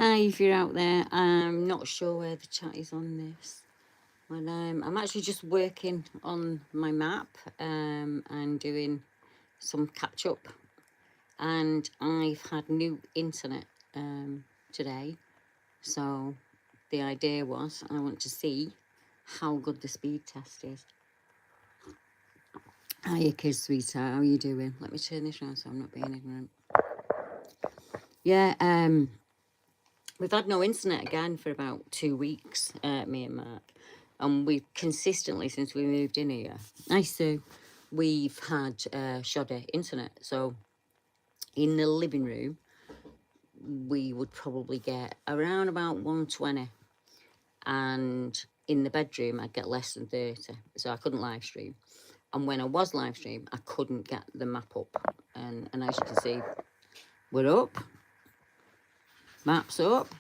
Hi, if you're out there. I'm not sure where the chat is on this. But I'm actually just working on my map and doing some catch up. And I've had new internet today. So the idea was I want to see how good the speed test is. Hiya, kids, sweetheart. How are you doing? Let me turn this around so I'm not being ignorant. Yeah, we've had no internet again for about 2 weeks, me and Mark. And we've consistently, since we moved in here, we've had shoddy internet. So in the living room, we would probably get around about 120. And in the bedroom, I'd get less than 30. So I couldn't live stream. And when I was live stream, I couldn't get the map up. And as you can see, we're up. Map's up.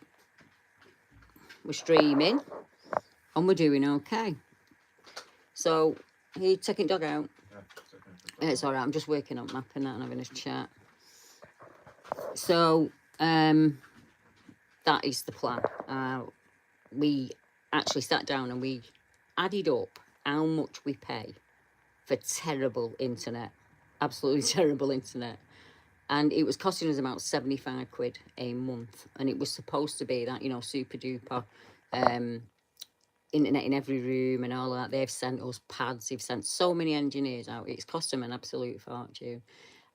We're streaming. And we're doing okay. So, are you taking dog out? Yeah, it's all right. I'm just working on mapping that and having a chat. So, that is the plan. We actually sat down and we added up how much we pay for terrible internet. Absolutely terrible internet. And it was costing us about 75 quid a month. And it was supposed to be that, super duper internet in every room and all that. They've sent us pads. They've sent so many engineers out. It's cost them an absolute fortune.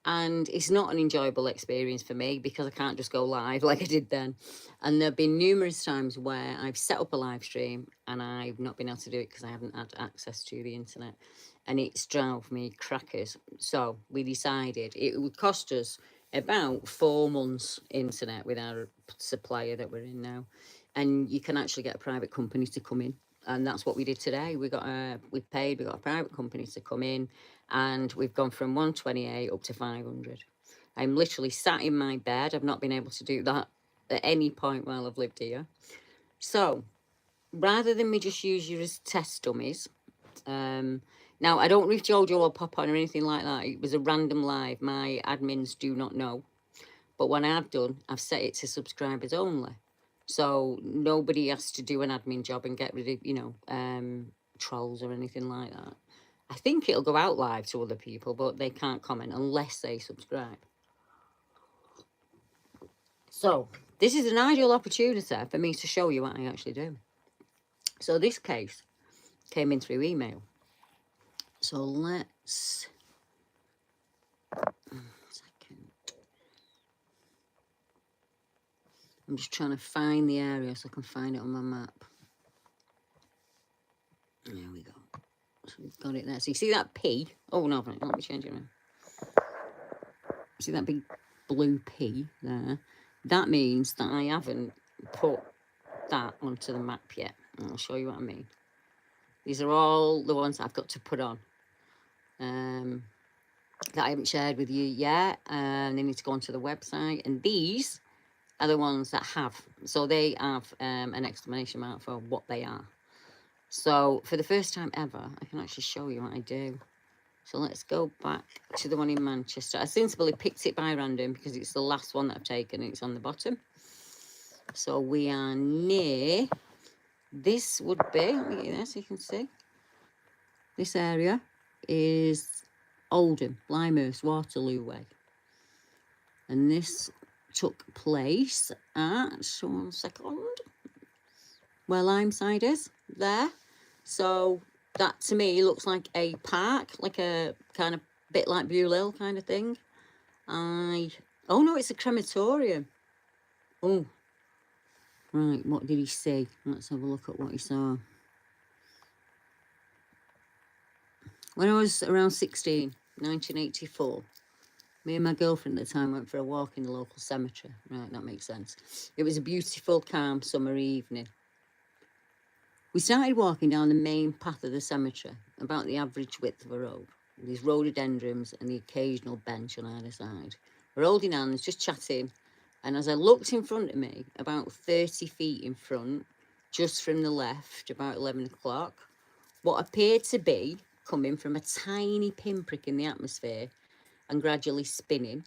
And it's not an enjoyable experience for me because I can't just go live like I did then. And there have been numerous times where I've set up a live stream and I've not been able to do it because I haven't had access to the internet. And it's drove me crackers. So we decided it would cost us about 4 months internet with our supplier that we're in now. And you can actually get a private company to come in. And that's what we did today. We got a private company to come in, and we've gone from 128 up to 500. I'm literally sat in my bed. I've not been able to do that at any point while I've lived here. So rather than me just use you as test dummies, now I don't know if Jojo will pop on or anything like that. It was a random live. My admins do not know. But when I've done, I've set it to subscribers only. So nobody has to do an admin job and get rid of, trolls or anything like that. I think it'll go out live to other people, but they can't comment unless they subscribe. So this is an ideal opportunity for me to show you what I actually do. So this case came in through email. So let's... I'm just trying to find the area so I can find it on my map. There we go. So we've got it there. So you see that P? Oh, no, let me change it around. See that big blue P there? That means that I haven't put that onto the map yet. And I'll show you what I mean. These are all the ones I've got to put on. That I haven't shared with you yet. And they need to go onto the website. And these are the ones that have. So they have an exclamation mark for what they are. So for the first time ever, I can actually show you what I do. So let's go back to the one in Manchester. I sensibly picked it by random because it's the last one that I've taken and it's on the bottom. So we are near, this would be, let me get you there so you can see. This area is Oldham, Limehurst, Waterloo Way. And this took place at, 1 second, where Limeside is, there. So that to me looks like a park, like a kind of bit like Bewley kind of thing. Oh no, it's a crematorium. Oh, right, what did he see? Let's have a look at what he saw. When I was around 16, 1984, me and my girlfriend at the time went for a walk in the local cemetery. Right, that makes sense. It was a beautiful, calm summer evening. We started walking down the main path of the cemetery, about the average width of a road. These rhododendrons and the occasional bench on either side. We're holding hands, just chatting, and as I looked in front of me, about 30 feet in front, just from the left, about 11 o'clock, what appeared to be coming from a tiny pinprick in the atmosphere and gradually spinning,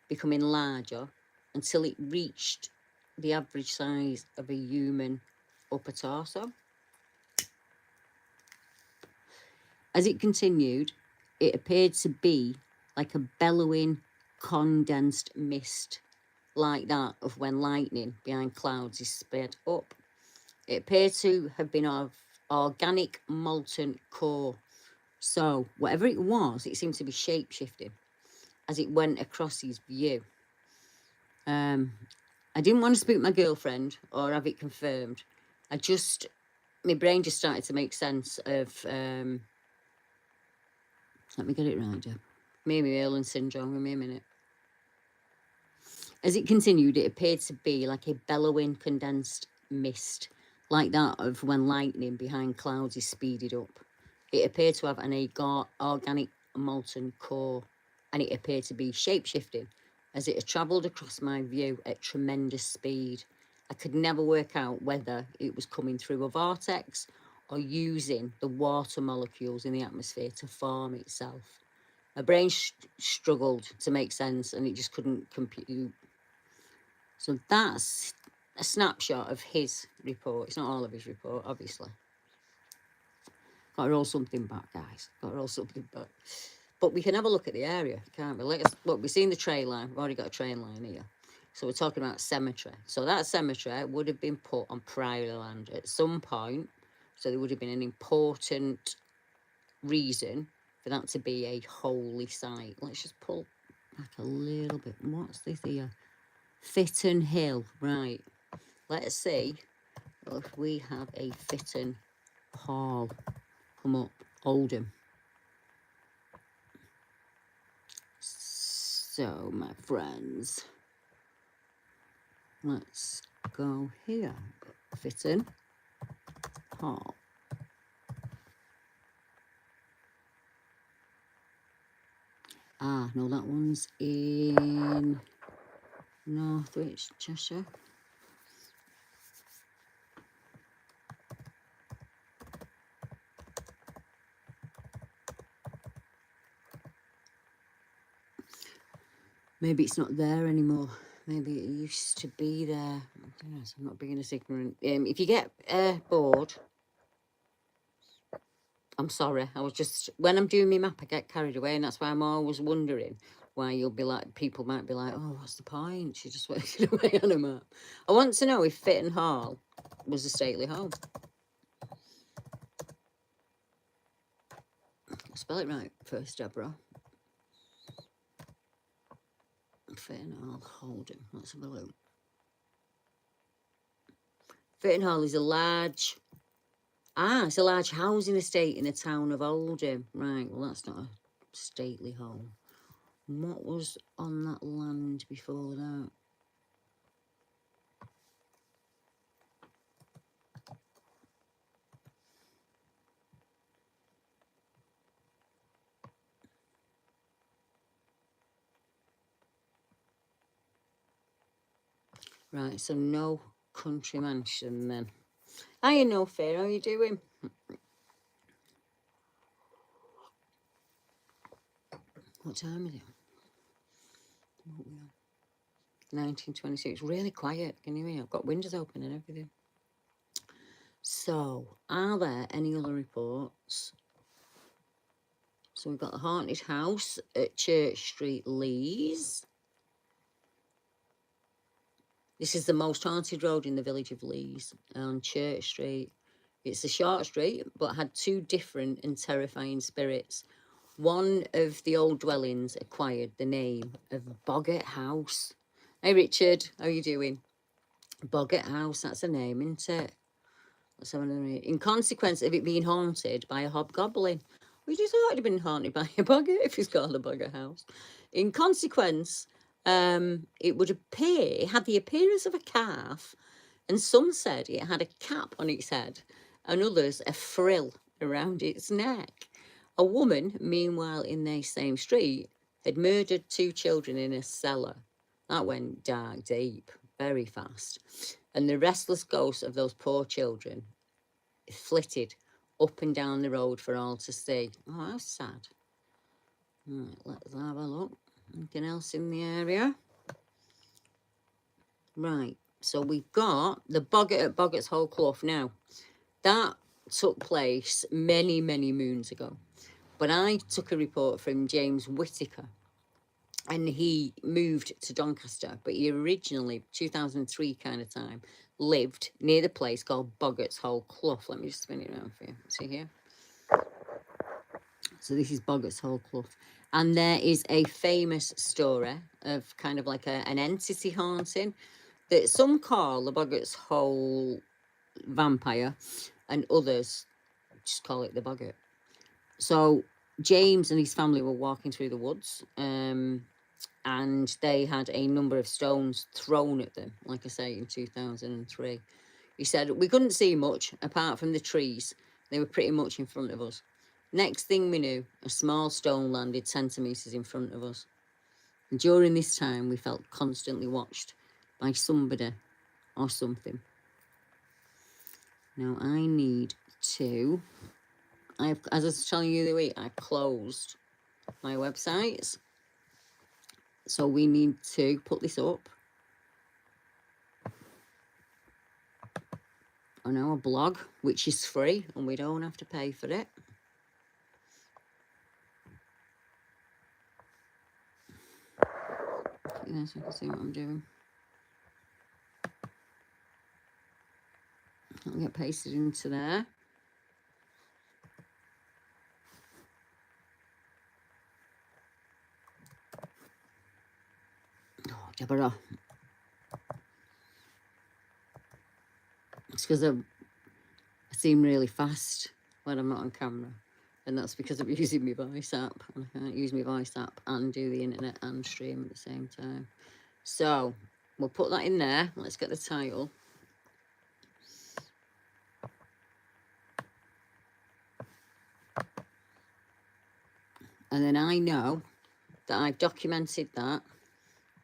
becoming larger, until it reached the average size of a human upper torso. As it continued, it appeared to be like a bellowing, condensed mist, like that of when lightning behind clouds is sped up. It appeared to have been of organic molten core. So, whatever it was, it seemed to be shape-shifting as it went across his view. I didn't want to spook my girlfriend or have it confirmed. My brain just started to make sense of, let me get it right, Deb. Maybe Erland syndrome, give me a minute. As it continued, it appeared to be like a bellowing, condensed mist, like that of when lightning behind clouds is speeded up. It appeared to have an organic molten core, and it appeared to be shape-shifting as it had travelled across my view at tremendous speed. I could never work out whether it was coming through a vortex or using the water molecules in the atmosphere to form itself. My brain struggled to make sense, and it just couldn't compute. So that's a snapshot of his report. It's not all of his report, obviously. Got to roll something back, guys. Got to roll something back. But we can have a look at the area, can't we? Look, we've seen the train line. We've already got a train line here. So we're talking about cemetery. So that cemetery would have been put on priory land at some point. So there would have been an important reason for that to be a holy site. Let's just pull back a little bit. What's this here? Fitton Hill. Right. Let's see if we have a Fitton Hall come up. Oldham. So, my friends, let's go here. Fitton Hall. Ah, no, that one's in Northwich, Cheshire. Maybe it's not there anymore. Maybe it used to be there. Yes, I'm not being as ignorant. If you get bored, I'm sorry. I was just, when I'm doing my map, I get carried away, and that's why I'm always wondering why you'll be like, people might be like, oh, what's the point? She just working away on a map. I want to know if Fitton Hall was a stately home. I'll spell it right first, Deborah. Fitton Hall, Oldham. Let's have a look. Fitton Hall is it's a large housing estate in the town of Oldham. Right, well, that's not a stately home. What was on that land before that? Right, so no country mansion then. Hiya, No Fear, how are you doing? What time is it? 1926. Really quiet. Can you hear? I've got windows open and everything. So, are there any other reports? So we've got the haunted house at Church Street, Lees. This is the most haunted road in the village of Lees on Church Street. It's a short street, but had two different and terrifying spirits. One of the old dwellings acquired the name of Boggart House. Hey, Richard, how are you doing? Boggart House, that's a name, isn't it? Let's have another read. In consequence of it being haunted by a hobgoblin. We just thought it had been haunted by a boggart if it's called a Boggart House. In consequence, it would appear, it had the appearance of a calf, and some said it had a cap on its head, and others a frill around its neck. A woman, meanwhile, in the same street, had murdered two children in a cellar. That went dark deep, very fast. And the restless ghosts of those poor children flitted up and down the road for all to see. Oh, how sad. Right, let's have a look. Anything else in the area? Right. So we've got the boggart at Boggart's Hole Clough. Now, that took place many, many moons ago. But I took a report from James Whittaker, and he moved to Doncaster, but he originally, 2003 kind of time, lived near the place called Boggart's Hole Clough. Let me just spin it around for you. See here? So this is Boggart's Hole Clough. And there is a famous story of kind of like an entity haunting that some call the Boggart's Hole vampire, and others just call it the Boggart. So James and his family were walking through the woods, and they had a number of stones thrown at them, like I say, in 2003. He said, we couldn't see much apart from the trees. They were pretty much in front of us. Next thing we knew, a small stone landed centimetres in front of us. And during this time, we felt constantly watched by somebody or something. Now, I need to... as I was telling you the other week, I closed my websites. So we need to put this up on our blog, which is free, and we don't have to pay for it. So you can see what I'm doing. I'll get pasted into there. Oh, Deborah. It's because I seem really fast when I'm not on camera. And that's because I'm using my voice app. And I can't use my voice app and do the internet and stream at the same time. So we'll put that in there. Let's get the title. And then I know that I've documented that.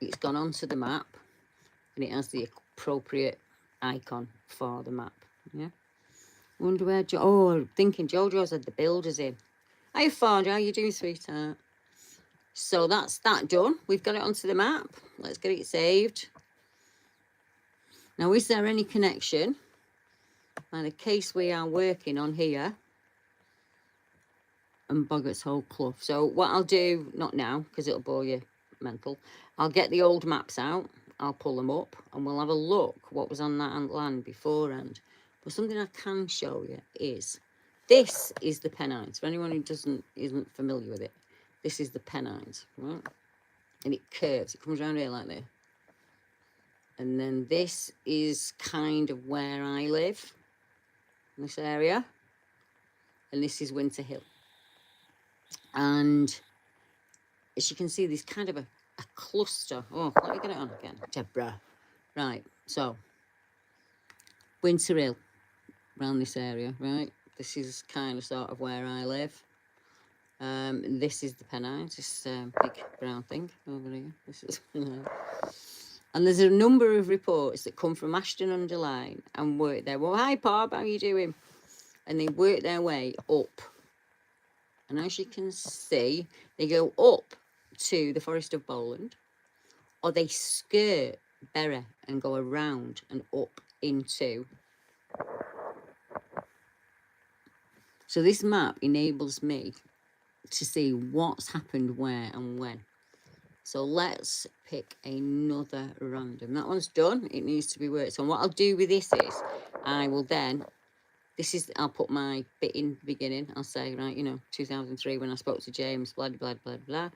It's gone onto the map. And it has the appropriate icon for the map. Yeah. Wonder where thinking Jojo's had the builders in. Hi, Ford. How you doing, sweetheart? So that's that done. We've got it onto the map. Let's get it saved. Now, is there any connection? By the case we are working on here and Boggart's Hole Clough. So what I'll do, not now, because it'll bore you mental. I'll get the old maps out. I'll pull them up and we'll have a look what was on that land beforehand. But something I can show you is, this is the Pennines. For anyone who isn't familiar with it, this is the Pennines, right? And it curves. It comes around here like this. And then this is kind of where I live, in this area. And this is Winter Hill. And as you can see, there's kind of a cluster. Oh, let me get it on again, Deborah. Right, so Winter Hill, around this area, right? This is kind of sort of where I live. This is the Pennines, this big brown thing over here. This is, and there's a number of reports that come from Ashton-under-Lyne and work there. Well, hi, Bob, how you doing? And they work their way up. And as you can see, they go up to the Forest of Bowland, or they skirt Bury and go around and up into. So this map enables me to see what's happened where and when. So let's pick another random. That one's done. It needs to be worked on. What I'll do with this is I will then, I'll put my bit in the beginning. I'll say, right, 2003 when I spoke to James, blah, blah, blah, blah.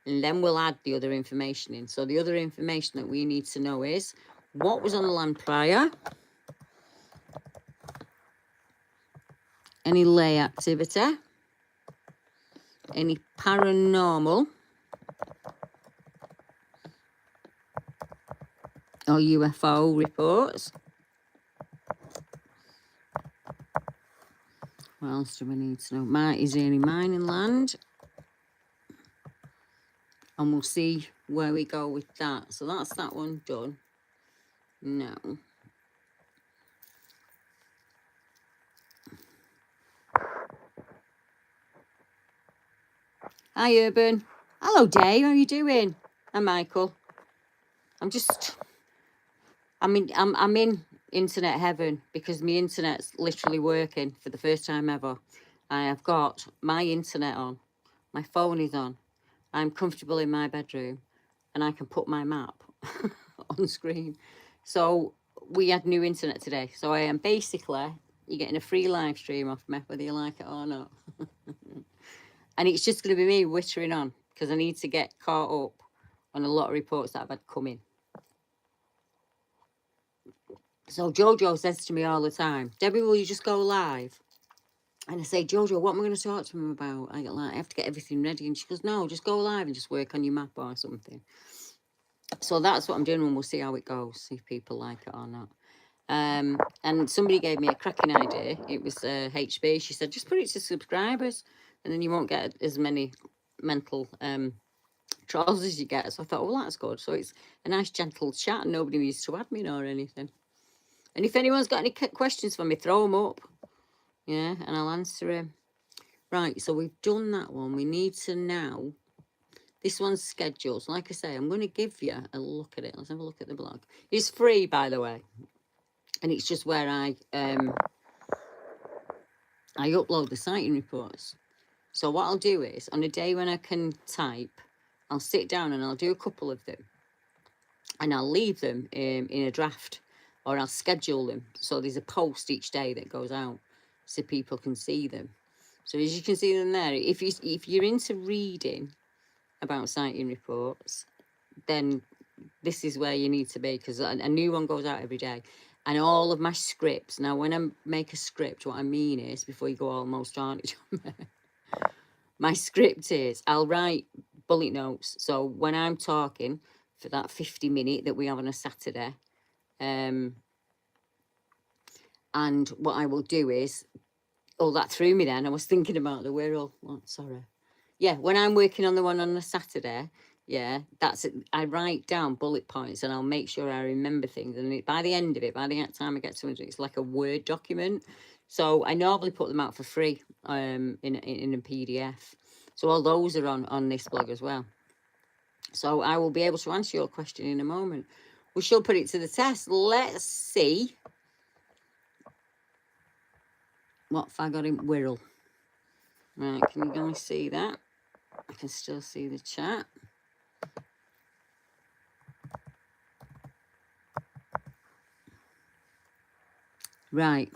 And then we'll add the other information in. So the other information that we need to know is what was on the land prior, any lay activity, any paranormal or UFO reports. What else do we need to know? Is there any mining land? And we'll see where we go with that. So that's that one done. Now, hi, Urban. Hello, Dave. How are you doing? Hi, Michael. I mean, I'm in internet heaven because my internet's literally working for the first time ever. I have got my internet on, my phone is on, I'm comfortable in my bedroom, and I can put my map on screen. So we had new internet today. So I am basically, you're getting a free live stream off me, whether you like it or not. And it's just going to be me wittering on because I need to get caught up on a lot of reports that I've had come in. So Jojo says to me all the time, Debbie, will you just go live? And I say, Jojo, what am I going to talk to him about? I have to get everything ready. And she goes, no, just go live and just work on your map or something. So that's what I'm doing, and we'll see how it goes, see if people like it or not. And somebody gave me a cracking idea. It was HB. She said, just put it to subscribers, and then you won't get as many mental trolls as you get. So I thought, well, that's good. So it's a nice gentle chat, and nobody needs to add me or anything. And if anyone's got any questions for me, throw them up. Yeah, and I'll answer them. Right, so we've done that one. We need to now... This one's scheduled. So like I say, I'm going to give you a look at it. Let's have a look at the blog. It's free, by the way. And it's just where I upload the sighting reports. So what I'll do is, on a day when I can type, I'll sit down and I'll do a couple of them. And I'll leave them in a draft. Or I'll schedule them. So there's a post each day that goes out. So people can see them. So as you can see them there, if you're into reading about sighting reports, then this is where you need to be, because a new one goes out every day. And all of my scripts, now when I make a script, what I mean is, before you go almost on it, my script is, I'll write bullet notes. So when I'm talking for that 50-minute that we have on a Saturday, and what I will do is, that threw me then, I was thinking about the Wirral, sorry. Yeah, when I'm working on the one on a Saturday, yeah, that's it. I write down bullet points and I'll make sure I remember things. And by the end of it, by the time I get to it, it's like a Word document. So I normally put them out for free in a PDF. So all those are on this blog as well. So I will be able to answer your question in a moment. We shall put it to the test. Let's see what I got in Wirral. Right, can you guys see that? I can still see the chat. Right.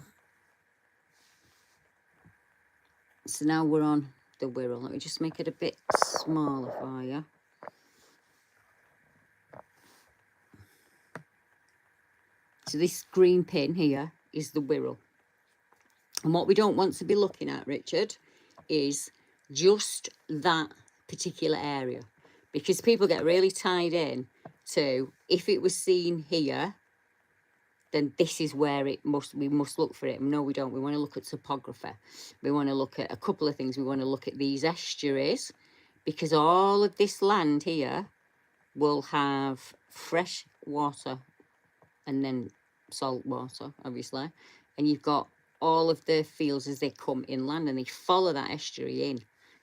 So now we're on the Wirral. Let me just make it a bit smaller for you. So this green pin here is the Wirral. And what we don't want to be looking at, Richard, is just that particular area. Because people get really tied in to, if it was seen here, then this is where we must look for it. No, we don't. We want to look at topography. We want to look at a couple of things. We want to look at these estuaries, because all of this land here will have fresh water and then salt water, obviously. And you've got all of the fields as they come inland, and they follow that estuary in,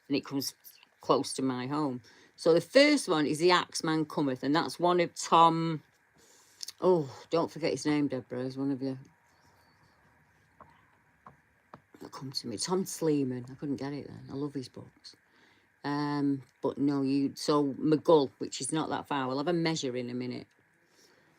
and it comes close to my home. So the first one is the Axeman Cometh, and that's one of Tom... Oh, don't forget his name, Deborah. He's one of you. It'll come to me. Tom Sleeman. I couldn't get it then. I love his books. But no, so McGull, which is not that far. We'll have a measure in a minute.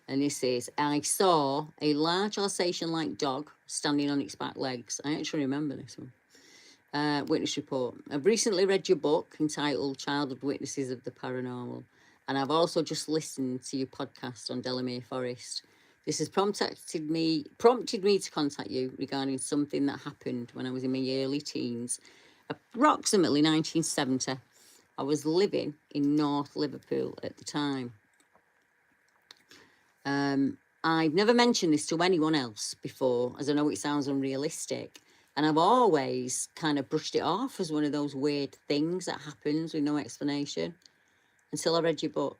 And this is, I saw a large Alsatian-like dog standing on its back legs. I actually remember this one. Witness report. I've recently read your book entitled Childhood Witnesses of the Paranormal. And I've also just listened to your podcast on Delamere Forest. This has prompted me to contact you regarding something that happened when I was in my early teens, approximately 1970. I was living in North Liverpool at the time. I've never mentioned this to anyone else before, as I know it sounds unrealistic. And I've always kind of brushed it off as one of those weird things that happens with no explanation. Until I read your book.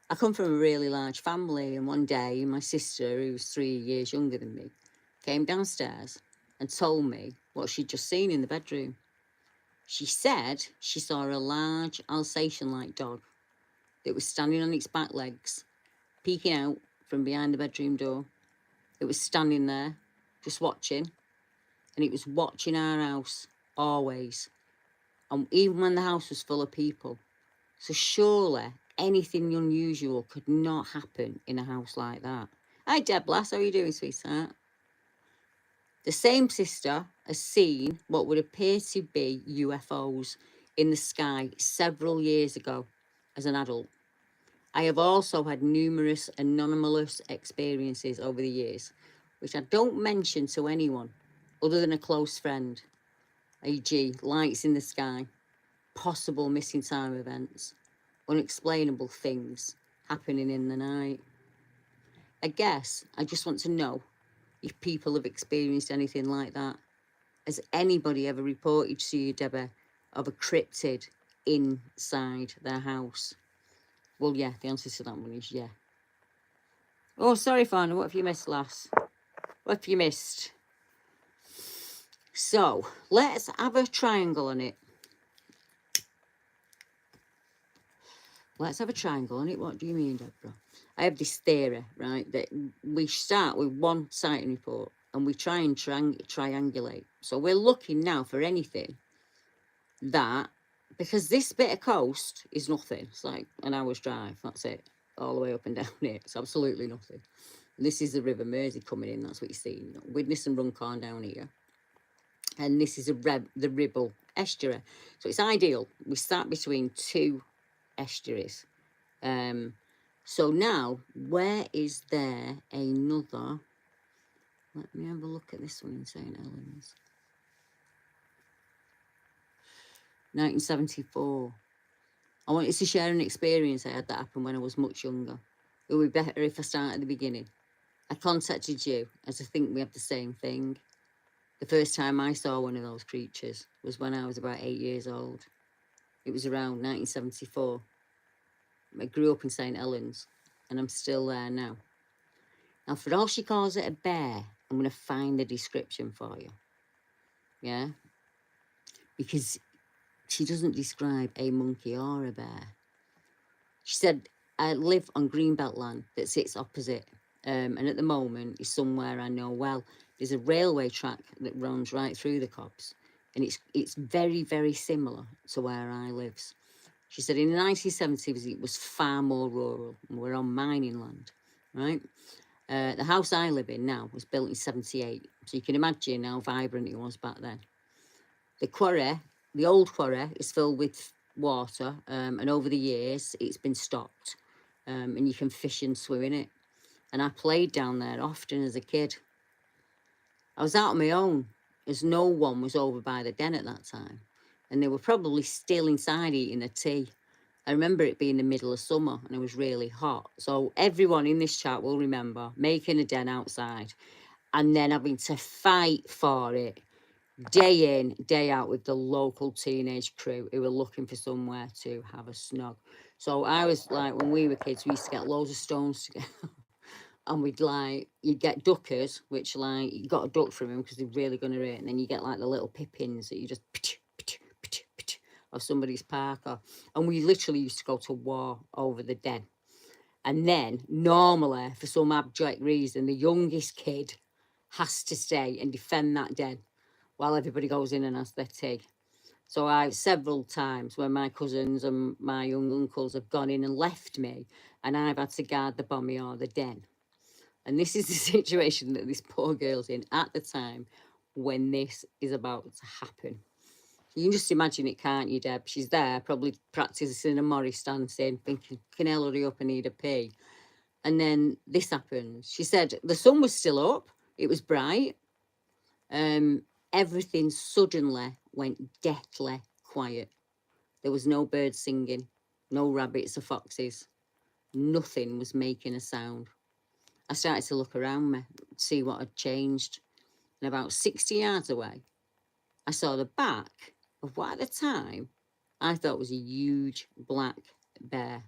I come from a really large family, and one day my sister, who was 3 years younger than me, came downstairs and told me what she'd just seen in the bedroom. She said she saw a large Alsatian-like dog that was standing on its back legs, peeking out from behind the bedroom door. It was standing there, just watching. And it was watching our house, always. And even when the house was full of people. So surely anything unusual could not happen in a house like that. Hi, Deb Lass, how are you doing, sweetheart? The same sister has seen what would appear to be UFOs in the sky several years ago as an adult. I have also had numerous anomalous experiences over the years, which I don't mention to anyone other than a close friend, e.g. lights in the sky, possible missing time events, unexplainable things happening in the night. I guess I just want to know if people have experienced anything like that. Has anybody ever reported to you, Deborah, of a cryptid inside their house? Well, yeah, the answer to that one is yeah. Oh, sorry, Fana, what have you missed, lass? What have you missed? So, let's have a triangle on it. Let's have a triangle on it. What do you mean, Deborah? I have this theory, right, that we start with one sighting report and we try and triangulate. So we're looking now for anything that, because this bit of coast is nothing. It's like an hour's drive, that's it, all the way up and down it. It's absolutely nothing. And this is the River Mersey coming in, that's what you see. You know, Widnes and Runcorn down here. And this is the Ribble estuary. So it's ideal. We start between two estuaries. So now, where is there another? Let me have a look at this one in St. Helens. 1974. I wanted to share an experience I had that happened when I was much younger. It would be better if I started at the beginning. I contacted you as I think we have the same thing. The first time I saw one of those creatures was when I was about 8 years old. It was around 1974. I grew up in St. Helens, and I'm still there now. Now, for all she calls it a bear, I'm going to find the description for you. Yeah? Because she doesn't describe a monkey or a bear. She said, I live on greenbelt land that sits opposite, and at the moment is somewhere I know well. There's a railway track that runs right through the copse, and it's very, very similar to where I live. She said in the 1970s it was far more rural, and we're on mining land, right? The house I live in now was built in 78, so you can imagine how vibrant it was back then. The quarry, the old quarry, is filled with water, and over the years it's been stocked, and you can fish and swim in it. And I played down there often as a kid. I was out on my own, as no one was over by the den at that time, and they were probably still inside eating a tea. I remember it being the middle of summer and it was really hot. So everyone in this chat will remember making a den outside and then having to fight for it day in, day out with the local teenage crew who were looking for somewhere to have a snog. So I was like, when we were kids, we used to get loads of stones together. And you'd get duckers, which you got a duck from them because they're really going to hurt. And then you get like the little pippins that you just of somebody's parka. And we literally used to go to war over the den. And then normally, for some abject reason, the youngest kid has to stay and defend that den while everybody goes in and has their tea. So several times when my cousins and my young uncles have gone in and left me, and I've had to guard the bommy or the den. And this is the situation that this poor girl's in at the time when this is about to happen. You can just imagine it, can't you, Deb? She's there, probably practising a Morris dancing, thinking, can I hurry up, I need a pee. And then this happens. She said the sun was still up, it was bright. Everything suddenly went deathly quiet. There was no birds singing, no rabbits or foxes. Nothing was making a sound. I started to look around me, see what had changed. And about 60 yards away, I saw the back of what at the time I thought was a huge black bear.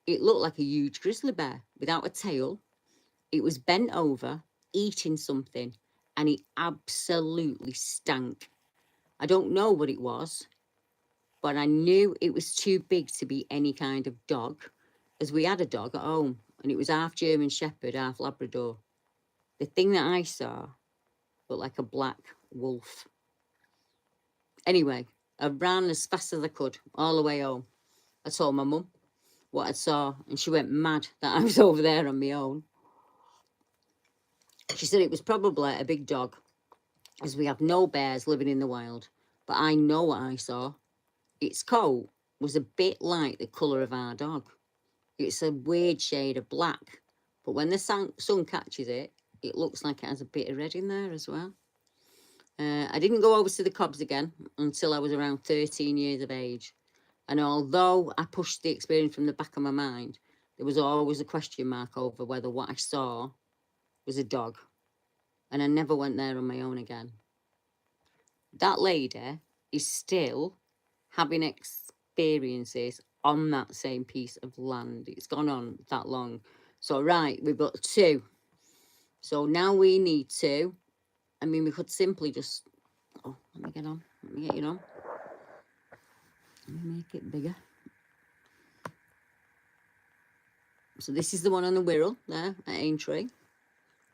It looked like a huge grizzly bear without a tail. It was bent over, eating something, and it absolutely stank. I don't know what it was, but I knew it was too big to be any kind of dog, as we had a dog at home, and it was half German Shepherd, half Labrador. The thing that I saw looked like a black wolf. Anyway, I ran as fast as I could all the way home. I told my mum what I saw, and she went mad that I was over there on my own. She said it was probably a big dog, as we have no bears living in the wild. But I know what I saw. Its coat was a bit like the colour of our dog. It's a weird shade of black, but when the sun catches it, it looks like it has a bit of red in there as well. I didn't go over to the Cobs again until I was around 13 years of age. And although I pushed the experience from the back of my mind, there was always a question mark over whether what I saw was a dog. And I never went there on my own again. That lady is still having experiences on that same piece of land. It's gone on that long. So, right, we've got 2. So now we need to, I mean, we could simply just, oh, let me get on. Let me get you on. Let me make it bigger. So this is the one on the Wirral there at Aintree.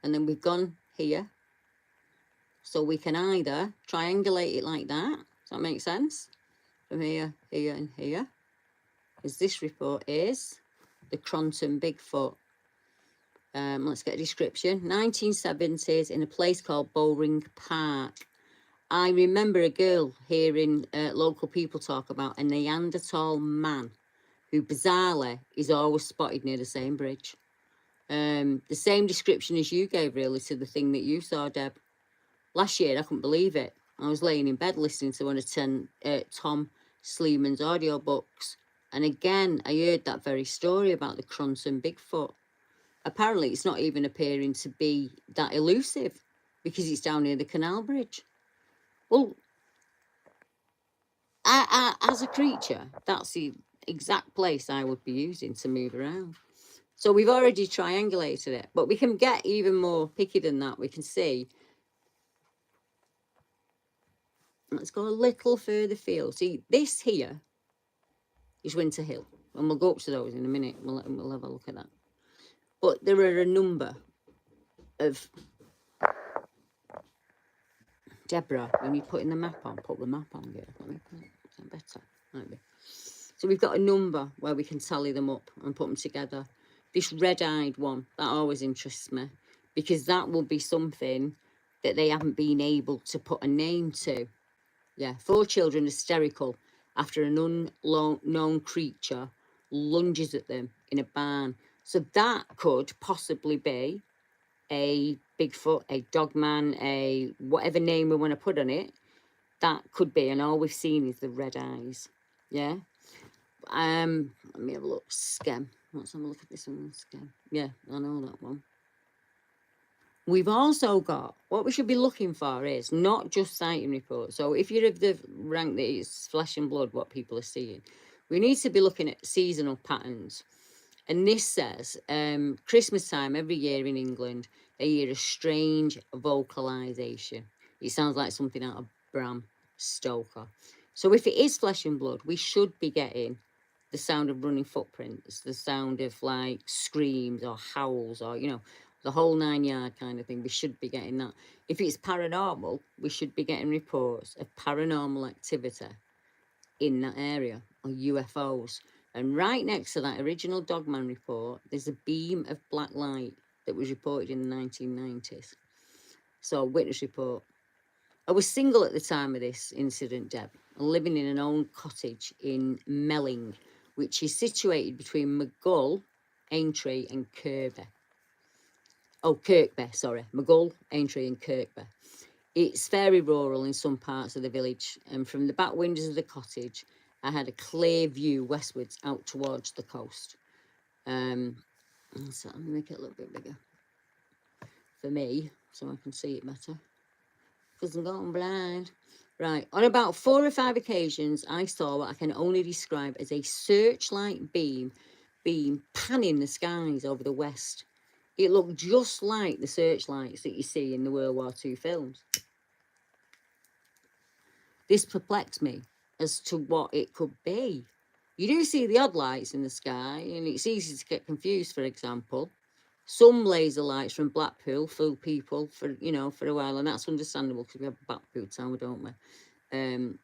And then we've gone here. So we can either triangulate it like that. Does that make sense? From here, here, and here. As this report is the Cronton Bigfoot. Let's get a description. 1970s in a place called Bowring Park. I remember a girl hearing local people talk about a Neanderthal man who bizarrely is always spotted near the same bridge. The same description as you gave, really, to the thing that you saw, Deb. Last year, I couldn't believe it. I was laying in bed listening to one of Tom Sleeman's audiobooks. And again, I heard that very story about the Cronton Bigfoot. Apparently, it's not even appearing to be that elusive because it's down near the canal bridge. Well, as a creature, that's the exact place I would be using to move around. So we've already triangulated it, but we can get even more picky than that. We can see. Let's go a little further field. See, this here is Winter Hill, and we'll go up to those in a minute. We'll have a look at that. But there are a number of... Deborah, when you're putting the map on, put the map on, girl. Let me put it better. Maybe. So we've got a number where we can tally them up and put them together. This red-eyed one, that always interests me, because that will be something that they haven't been able to put a name to. Yeah, 4 children hysterical after an unknown creature lunges at them in a barn. So that could possibly be a Bigfoot, a dogman, a whatever name we want to put on it. That could be, and all we've seen is the red eyes. Yeah. Let me have a look. Scam. Let's have a look at this one. Scam. Yeah, I know that one. We've also got, what we should be looking for is not just sighting reports. So if you're of the rank that it's flesh and blood, what people are seeing, we need to be looking at seasonal patterns. And this says, Christmas time every year in England, they hear a strange vocalisation. It sounds like something out of Bram Stoker. So if it is flesh and blood, we should be getting the sound of running footprints, the sound of like screams or howls or, you know, the whole 9 yard kind of thing. We should be getting that. If it's paranormal, we should be getting reports of paranormal activity in that area or UFOs. And right next to that original Dogman report, there's a beam of black light that was reported in the 1990s. So, witness report. I was single at the time of this incident, Deb, living in an old cottage in Melling, which is situated between Maghull, Aintree and Kirkby. Oh, Kirkby, sorry. Maghull, Aintree and Kirkby. It's very rural in some parts of the village, and from the back windows of the cottage, I had a clear view westwards out towards the coast. So let me make it a little bit bigger for me, so I can see it better. Because I'm going blind. Right, on about 4 or 5 occasions, I saw what I can only describe as a searchlight beam panning the skies over the west. It looked just like the searchlights that you see in the World War II films. This perplexed me as to what it could be. You do see the odd lights in the sky, and it's easy to get confused. For example, some laser lights from Blackpool fool people for, you know, for a while, and that's understandable because we have Blackpool Tower, don't we? And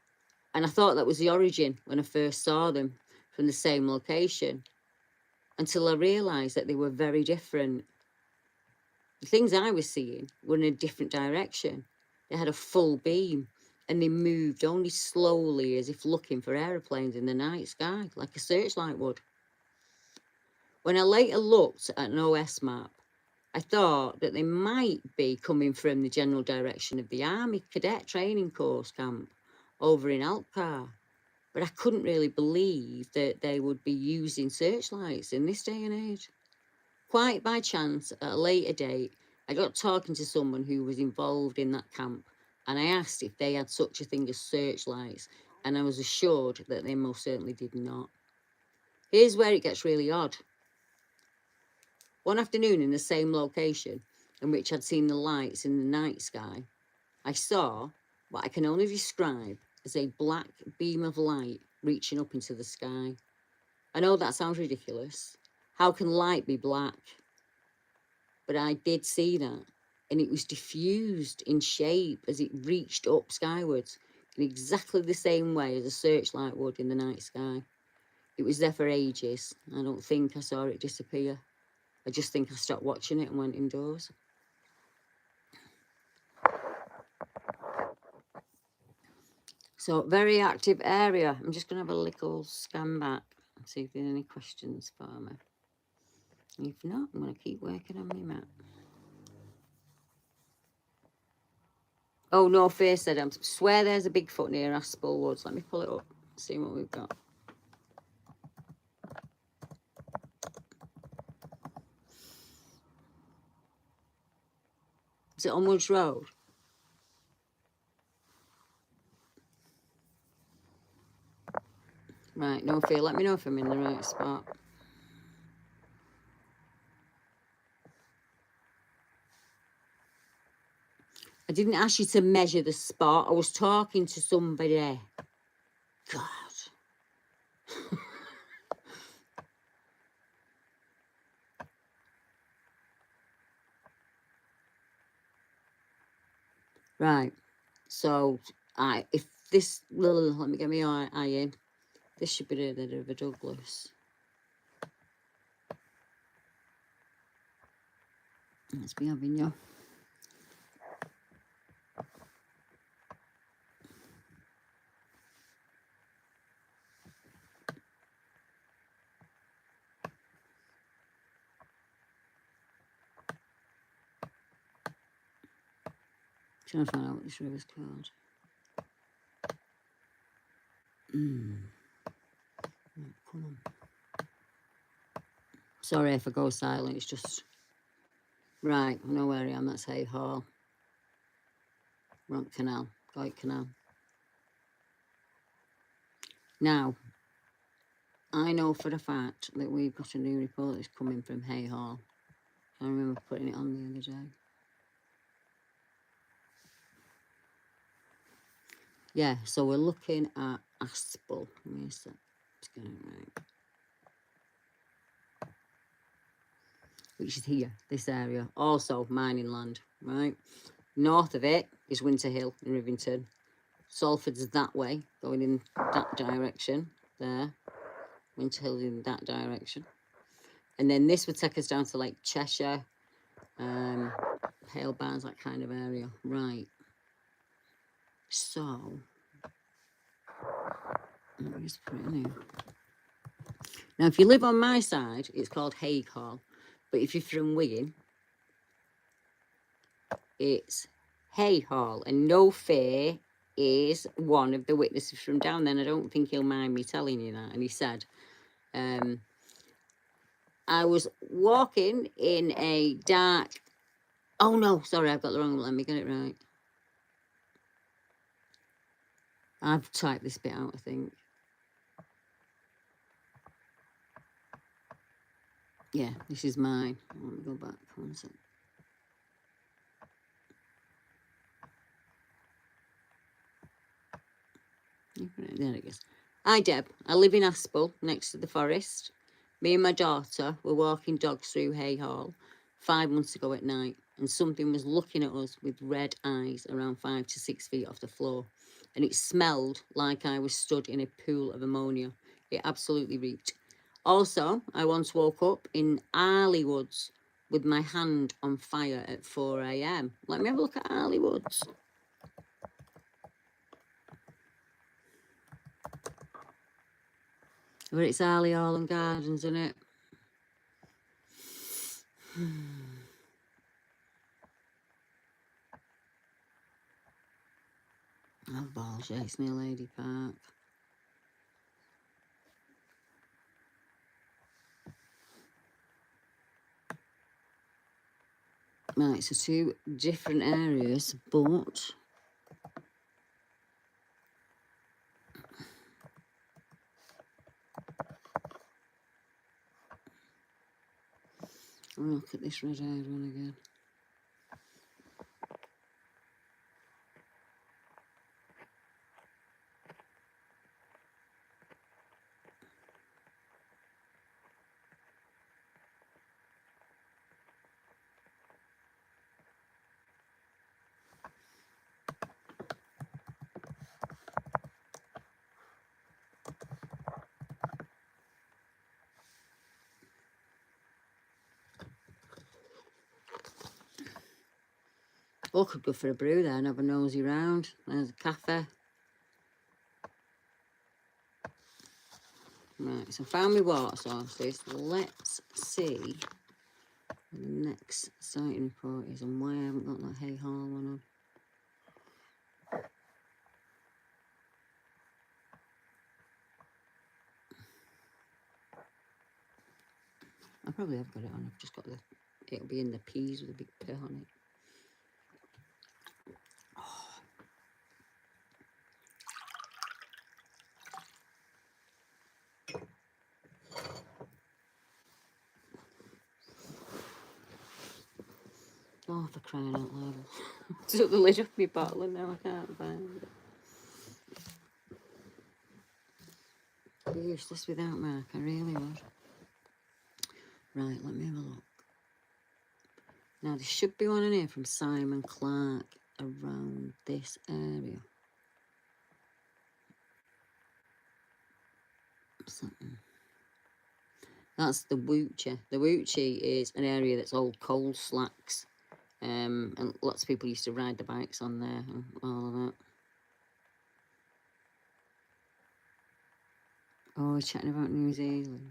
I thought that was the origin when I first saw them from the same location, until I realised that they were very different. The things I was seeing were in a different direction. They had a full beam, and they moved only slowly, as if looking for aeroplanes in the night sky, like a searchlight would. When I later looked at an OS map, I thought that they might be coming from the general direction of the Army Cadet Training Course camp over in Alkmaar, but I couldn't really believe that they would be using searchlights in this day and age. Quite by chance, at a later date, I got talking to someone who was involved in that camp, and I asked if they had such a thing as searchlights, and I was assured that they most certainly did not. Here's where it gets really odd. One afternoon in the same location in which I'd seen the lights in the night sky, I saw what I can only describe as a black beam of light reaching up into the sky. I know that sounds ridiculous. How can light be black? But I did see that, and it was diffused in shape as it reached up skywards in exactly the same way as a searchlight would in the night sky. It was there for ages. I don't think I saw it disappear. I just think I stopped watching it and went indoors. So, very active area. I'm just going to have a little scan back and see if there's any questions for me. If not, I'm going to keep working on my map. Oh, no fear, said I swear there's a Bigfoot near Aspel Woods. Let me pull it up, see what we've got. Is it on Woods Road? Right, no fear. Let me know if I'm in the right spot. I didn't ask you to measure the spot. I was talking to somebody. God. Right. So, if this little, let me get my eye in. This should be the River Douglas. Let's be having you. Trying to find out what this river's called. Right, come on. Sorry if I go silent, it's just... Right, I know where I am, that's Hay Hall. Wrong canal, Goit Canal. Now, I know for a fact that we've got a new report that's coming from Hay Hall. I remember putting it on the other day. Yeah, so we're looking at Aspel. Let me see. Let's get it right. Which is here, this area. Also mining land, right? North of it is Winter Hill in Rivington. Salford's that way, going in that direction. There. Winter Hill in that direction. And then this would take us down to like Cheshire, Hale Barns, that kind of area. Right. So, let me just put it in here. Now, if you live on my side, it's called Haig Hall. But if you're from Wigan, it's Hay Hall. And No Fear is one of the witnesses from down there. And I don't think he'll mind me telling you that. And he said, I was walking in a dark... Oh, no, sorry, I've got the wrong one. Let me get it right. I've typed this bit out, I think. Yeah, this is mine. Let me go back one second. There it is. Hi, Deb. I live in Aspel, next to the forest. Me and my daughter were walking dogs through Hay Hall 5 months ago at night, and something was looking at us with red eyes around 5 to 6 feet off the floor, and it smelled like I was stood in a pool of ammonia. It absolutely reeked. Also, I once woke up in Arley Woods with my hand on fire at 4 a.m. Let me have a look at Arley Woods. Where it's Arley Hall and Gardens, isn't it? Oh, bullshit, it's near Lady Park. Right, so two different areas, but look at this red-eyed one again. Oh, could go for a brew there and have a nosy round. There's a cafe. Right, so I found my water sources. Let's see what the next sighting report is and why I haven't got that Hay Hall one on. I probably have got it on. I've just got the, it'll be in the peas with a big P on it. Oh, for crying out loud. Took the lid off my bottle and now I can't find it. I'd be useless without Mark, I really would. Right, let me have a look. Now, there should be one in here from Simon Clark around this area. Something. That's the Woochie. The Woochie is an area that's old coal slacks. And lots of people used to ride the bikes on there and all of that. Oh, we're chatting about New Zealand.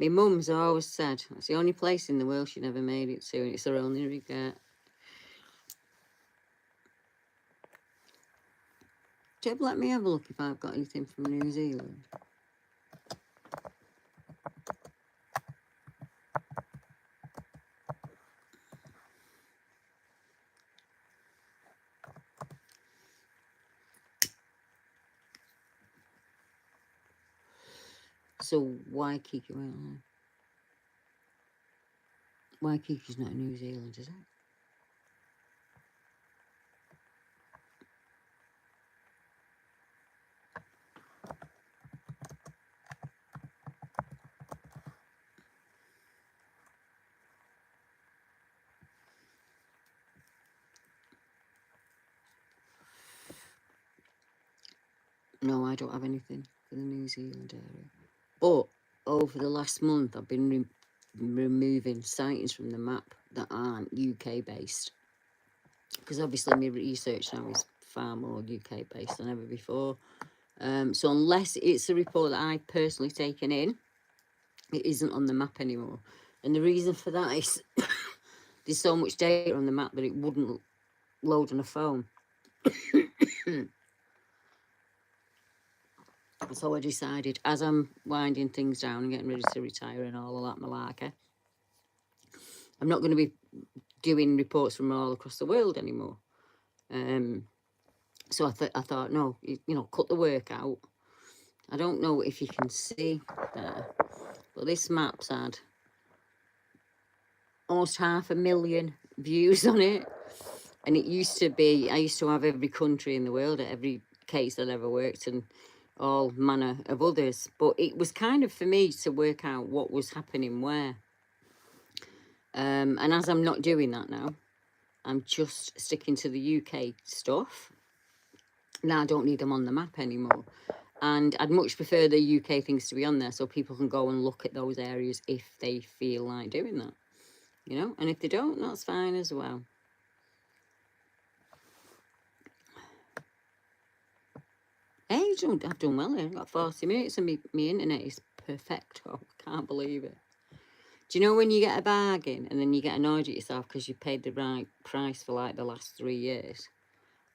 My mum's always said it's the only place in the world she never made it to, and it's her only regret. Jeb, let me have a look if I've got anything from New Zealand. So Waikiki, Waikiki's not in New Zealand, is it? No, I don't have anything for the New Zealand area. But over the last month, I've been removing sightings from the map that aren't UK based. Because obviously my research now is far more UK based than ever before. So unless it's a report that I've personally taken in, it isn't on the map anymore. And the reason for that is there's so much data on the map that it wouldn't load on a phone. So I decided, as I'm winding things down and getting ready to retire and all of that malarkey, I'm not going to be doing reports from all across the world anymore. So I thought, no, you know, cut the work out. I don't know if you can see there, but this map's had almost 500,000 views on it. And it used to be, I used to have every country in the world at every case I'd ever worked. And all manner of others. But it was kind of for me to work out what was happening where. And as I'm not doing that now, I'm just sticking to the UK stuff. Now I don't need them on the map anymore. And I'd much prefer the UK things to be on there so people can go and look at those areas if they feel like doing that. You know, and if they don't, that's fine as well. Hey, I've done well here. I've got 40 minutes and my internet is perfect. Oh, I can't believe it. Do you know when you get a bargain and then you get annoyed at yourself because you paid the right price for like the last 3 years?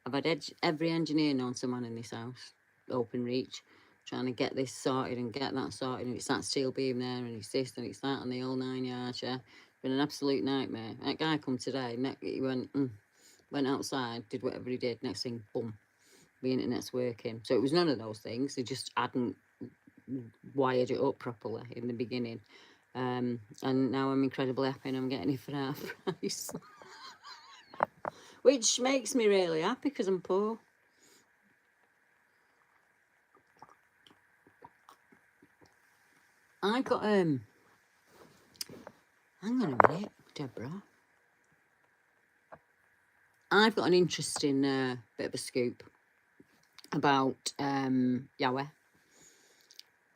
I've had every engineer known to man in this house, open reach, trying to get this sorted and get that sorted, and it's that steel beam there, and it's this, and it's that, and the whole 9 yards, yeah. It's been an absolute nightmare. That guy come today, he went outside, did whatever he did, next thing, boom, the internet's working. So it was none of those things, they just hadn't wired it up properly in the beginning. And now I'm incredibly happy and I'm getting it for half price. Which makes me really happy because I'm poor. I got, hang on a minute, Deborah. I've got an interesting bit of a scoop about Yahweh.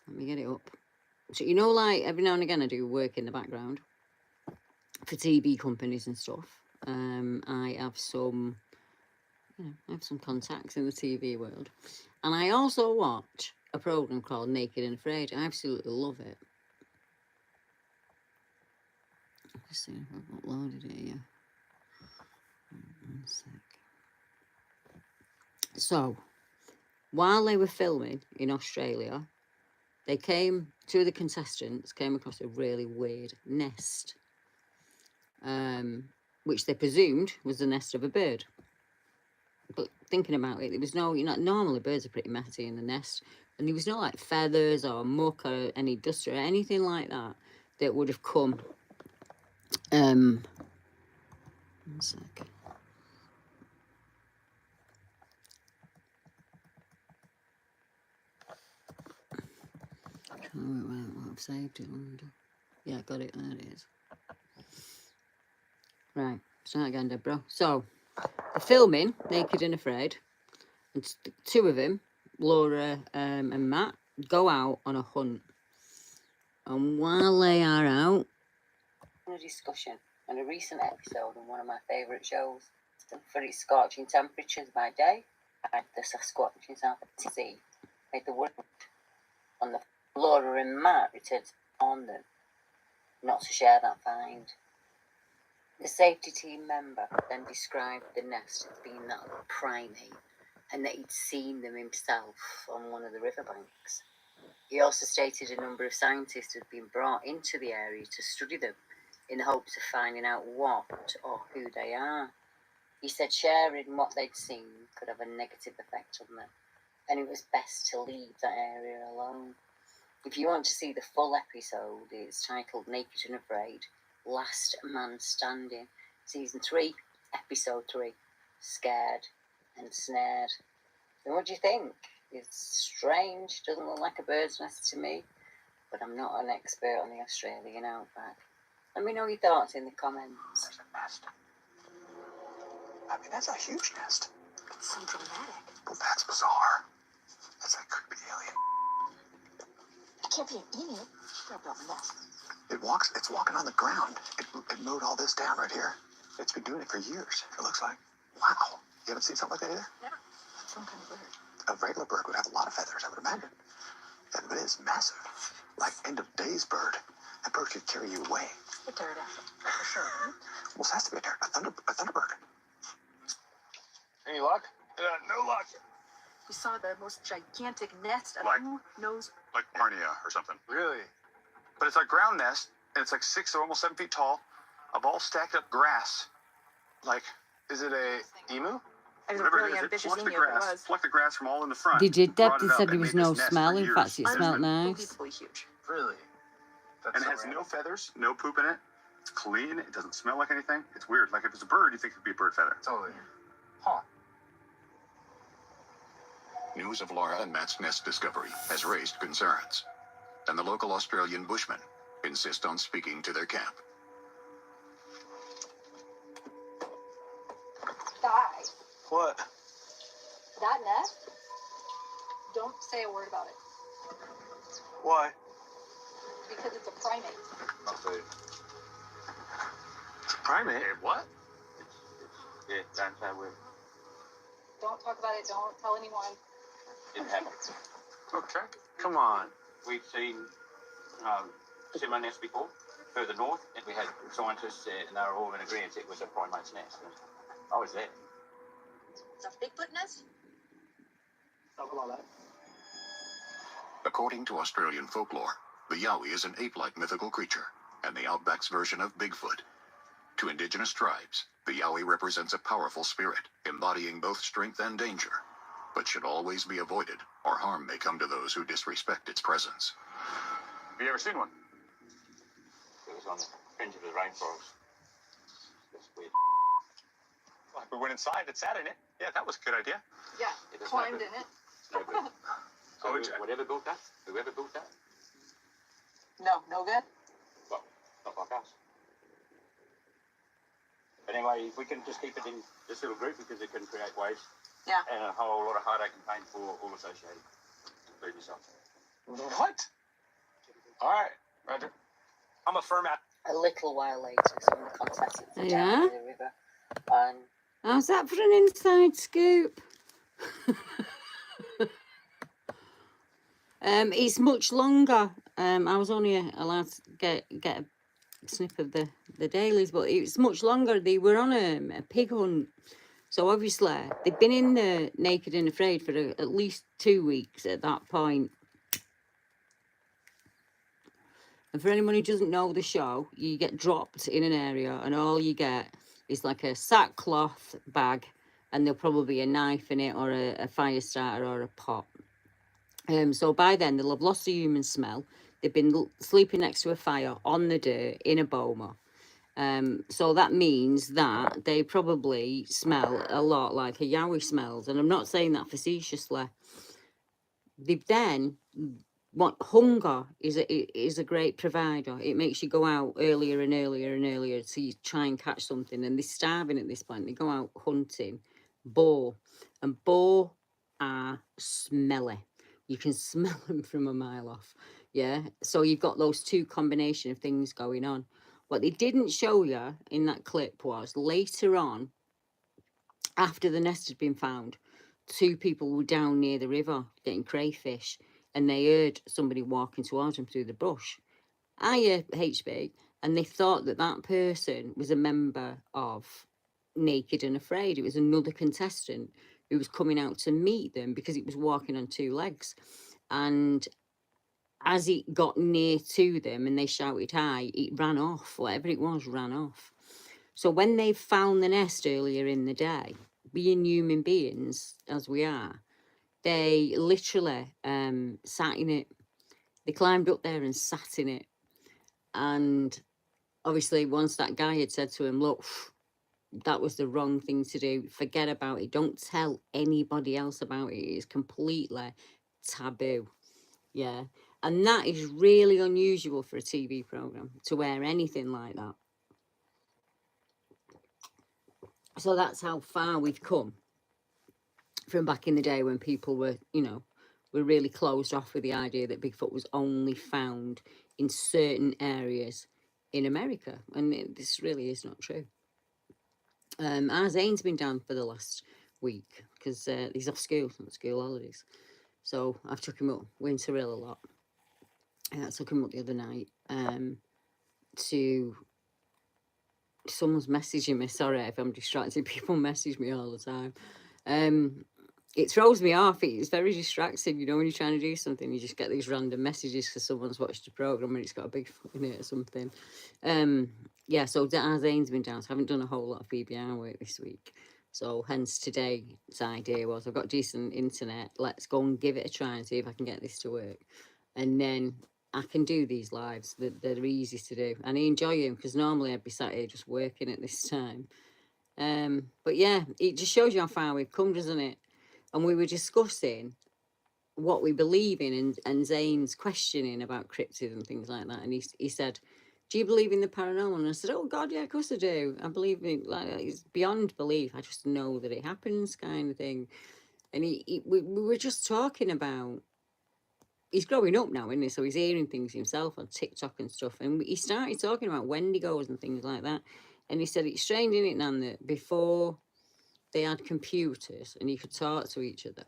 Let me get it up. So, you know, like every now and again I do work in the background for TV companies and stuff. I have some, I have some contacts in the TV world. And I also watch a program called Naked and Afraid. I absolutely love it. Let's see if I've uploaded it here. One sec. So, while they were filming in Australia, two of the contestants came across a really weird nest, which they presumed was the nest of a bird. But thinking about it, there was no, normally birds are pretty messy in the nest, and there was no like feathers or muck or any dust or anything like that that would have come. One sec. What I've saved it under. Yeah, I got it. There it is. Right, start again, Deborah. So, the filming Naked and Afraid, and two of them, Laura and Matt, go out on a hunt. And while they are out, a discussion on a recent episode of one of my favourite shows, for its scorching temperatures by day, and the Sasquatch in South Sea made the word on the Laura and Matt returned on them not to share that find. The safety team member then described the nest as being that of a primate and that he'd seen them himself on one of the riverbanks. He also stated a number of scientists had been brought into the area to study them in the hopes of finding out what or who they are. He said sharing what they'd seen could have a negative effect on them, and it was best to leave that area alone. If you want to see the full episode, it's titled Naked and Afraid, Last Man Standing, Season 3, Episode 3, Scared and Snared. And what do you think? It's strange, doesn't look like a bird's nest to me, but I'm not an expert on the Australian outback. Let me know your thoughts in the comments. There's a nest. I mean, that's a huge nest. It's so dramatic. Well, that's bizarre. That's like creepy alien. It can't be an idiot. You're built a nest. It's walking on the ground. It mowed all this down right here. It's been doing it for years, it looks like. Wow. You haven't seen something like that either? Never. Some kind of bird. A regular bird would have a lot of feathers, I would imagine. Yeah, but it is massive. Like end of days bird. That bird could carry you away. A pterodactyl, for sure. Well, it has to be a thunderbird. Any luck? No luck. We saw the most gigantic nest, and Like- who knows? Like Arnia or something. Really? But it's a ground nest, and it's like 6 or almost 7 feet tall, of all stacked up grass. Like, is it a emu? It was a Whatever really it is, ambitious plucked the emu if it grass, was. plucked the grass from all in the front. they did that. brought They it up said there and was made no this nest smell. for In years. fact, it smelled nice. Unbelievably huge. Really? That's And it so has random. no feathers, no poop in it. It's clean. It doesn't smell like anything. It's weird. Like if it's a bird, you think it'd be a bird feather. Totally. Yeah. Huh. news of Laura and Matt's nest discovery has raised concerns, and the local Australian bushmen insist on speaking to their camp. Guys, What? that nest, don't say a word about it. Why? Because it's a primate. It's a primate. What? Yeah, don't say a word. Don't talk about it. Don't tell anyone. Didn't happen. Okay. Come on. We've seen similar nests before, further north, and we had scientists and they were all in agreement it was a primate's nest. I was there. It's a Bigfoot nest? Something like that. According to Australian folklore, the Yowie is an ape-like mythical creature and the Outback's version of Bigfoot. To indigenous tribes, the Yowie represents a powerful spirit, embodying both strength and danger, but should always be avoided, or harm may come to those who disrespect its presence. Have you ever seen one? It was on the fringe of the rainforest. That's weird. Like we went inside and sat in it. Yeah, that was a good idea. Yeah, It is climbed no good. in it. It's no good. So Oh, Jack. whatever built that, whoever built that, No, no good? well, not like us. But anyway, if we can just keep it in this little group because it can create waves Yeah. and a whole lot of heartache and pain for all associated, including yourself. What? All right, Roger. I'm a firm at. A little while later, some of the contestants are Yeah? down in the river. And How's that for an inside scoop? It's much longer. I was only allowed to get a snip of the dailies, but it's much longer. They were on a pig hunt. So obviously, they've been in the Naked and Afraid for at least 2 weeks at that point. And for anyone who doesn't know the show, you get dropped in an area and all you get is like a sackcloth bag and there'll probably be a knife in it or a fire starter or a pot. So by then they'll have lost the human smell. They've been sleeping next to a fire on the dirt in a boma. So that means that they probably smell a lot like a yowie smells. And I'm not saying that facetiously. They've then... What hunger is a great provider. It makes you go out earlier and earlier and earlier to try and catch something. And they're starving at this point. They go out hunting boar, and boar are smelly. You can smell them from a mile off. Yeah. So you've got those two combination of things going on. What they didn't show you in that clip was later on, after the nest had been found, 2 people were down near the river getting crayfish. And they heard somebody walking towards them through the bush. HB, and they thought that that person was a member of Naked and Afraid. It was another contestant who was coming out to meet them because it was walking on 2 legs. And as it got near to them and they shouted hi, it ran off. Whatever it was, ran off. So when they found the nest earlier in the day, being human beings as we are, they literally sat in it. They climbed up there and sat in it. And obviously, once that guy had said to him, look, that was the wrong thing to do. Forget about it. Don't tell anybody else about it. It's completely taboo. Yeah. And that is really unusual for a TV programme to wear anything like that. So that's how far we've come from back in the day when people were, were really closed off with the idea that Bigfoot was only found in certain areas in America. And this really is not true. Our Zane's been down for the last week because he's off school holidays. So I've took him up Winter Hill a lot. And I took him up the other night to... Someone's messaging me. Sorry if I'm distracted. People message me all the time. It throws me off. It's very distracting, when you're trying to do something, you just get these random messages because someone's watched the programme and it's got a big foot in it or something. Yeah, so our Zane's been down, so I haven't done a whole lot of BBR work this week. So hence today's idea was, I've got decent internet, let's go and give it a try and see if I can get this to work. And then I can do these lives, they're easy to do. And I enjoy them because normally I'd be sat here just working at this time. But yeah, it just shows you how far we've come, doesn't it? And we were discussing what we believe in, and Zane's questioning about cryptid and things like that, and he said, do you believe in the paranormal? And I said, oh God, yeah, of course I do. I believe in, like, it's beyond belief, I just know that it happens, kind of thing. And we were just talking about, he's growing up now, isn't he? So he's hearing things himself on TikTok and stuff. And he started talking about Wendigos and things like that. And he said, it's strange, isn't it, Nan, that before they had computers and you could talk to each other,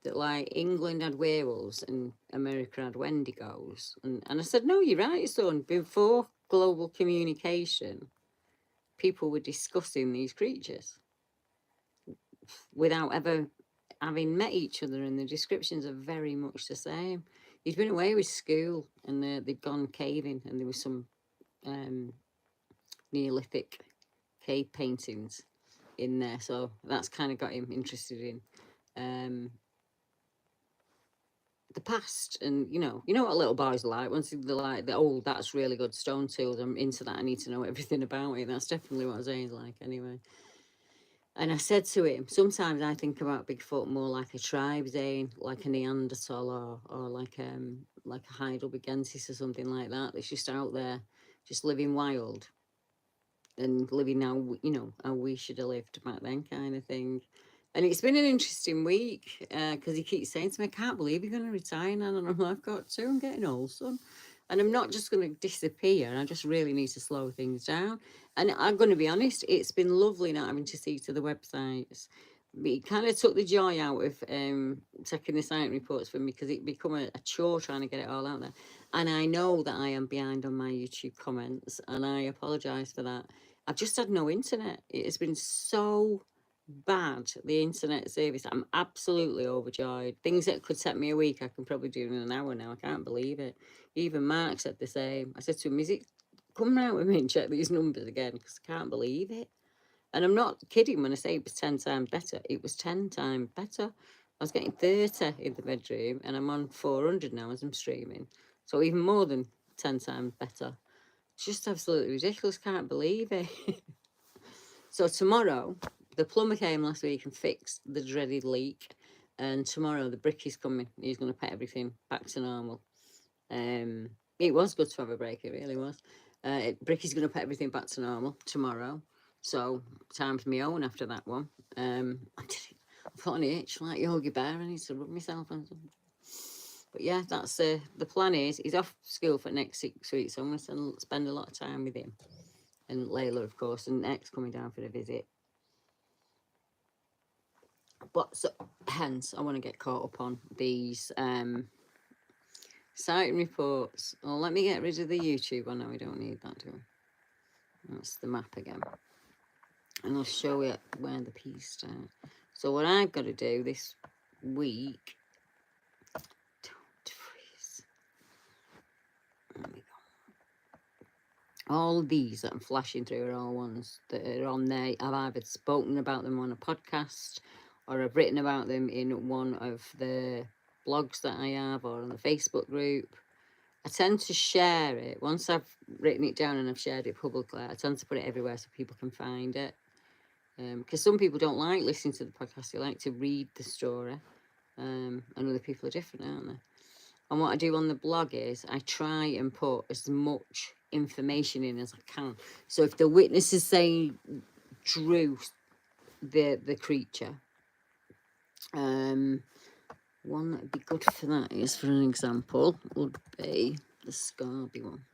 that like England had werewolves and America had Wendigos. And I said, no, you're right, son. Before global communication, people were discussing these creatures without ever having met each other, and the descriptions are very much the same. He's been away with school, and they'd gone caving, and there was some Neolithic cave paintings in there, so that's kind of got him interested in the past. And you know what little boys are like. Once they're like, oh, that's really good stone tools, I'm into that, I need to know everything about it. That's definitely what Zane's like anyway. And I said to him, sometimes I think about Bigfoot more like a tribe, Zane, like a Neanderthal, or like a Heidelbergensis or something like that. That's just out there, just living wild and living how we should have lived back then, kind of thing. And it's been an interesting week because he keeps saying to me, I can't believe you're going to retire now. And I'm like, I've got to, I'm getting old, son. And I'm not just going to disappear. I just really need to slow things down. And I'm going to be honest, it's been lovely not having to see to the websites. It kind of took the joy out of checking the sighting reports for me, because it become a chore trying to get it all out there. And I know that I am behind on my YouTube comments, and I apologise for that. I've just had no internet. It has been so bad, the internet service. I'm absolutely overjoyed. Things that could take me a week, I can probably do in an hour now. I can't believe it. Even Mark said the same. I said to him, is it coming out with me and check these numbers again? Because I can't believe it. And I'm not kidding when I say it was 10 times better. It was 10 times better. I was getting 30 in the bedroom, and I'm on 400 now as I'm streaming. So even more than 10 times better. It's just absolutely ridiculous. Can't believe it. So tomorrow, the plumber came last week and fixed the dreaded leak. And tomorrow the brickie's coming. He's going to put everything back to normal. It was good to have a break. It really was. Brickie's going to put everything back to normal tomorrow. So time's my own after that one. I've got an itch like Yogi Bear. I need to rub myself on something. But yeah, that's the plan. He's off school for next 6 weeks, so I'm going to spend a lot of time with him. And Layla, of course, and X coming down for a visit. But so, hence, I want to get caught up on these sighting reports. Well, let me get rid of the YouTube one. No, we don't need that, do we? That's the map again. And I'll show you where the P's start. So what I've got to do this week... Don't freeze. There we go. All these that I'm flashing through are all ones that are on there. I've either spoken about them on a podcast, or I've written about them in one of the blogs that I have, or on the Facebook group. I tend to share it. Once I've written it down and I've shared it publicly, I tend to put it everywhere so people can find it. Because some people don't like listening to the podcast. They like to read the story. And other people are different, aren't they? And what I do on the blog is I try and put as much information in as I can. So if the witnesses say drew the creature, one that would be good for that is, for an example, would be the Scarby one.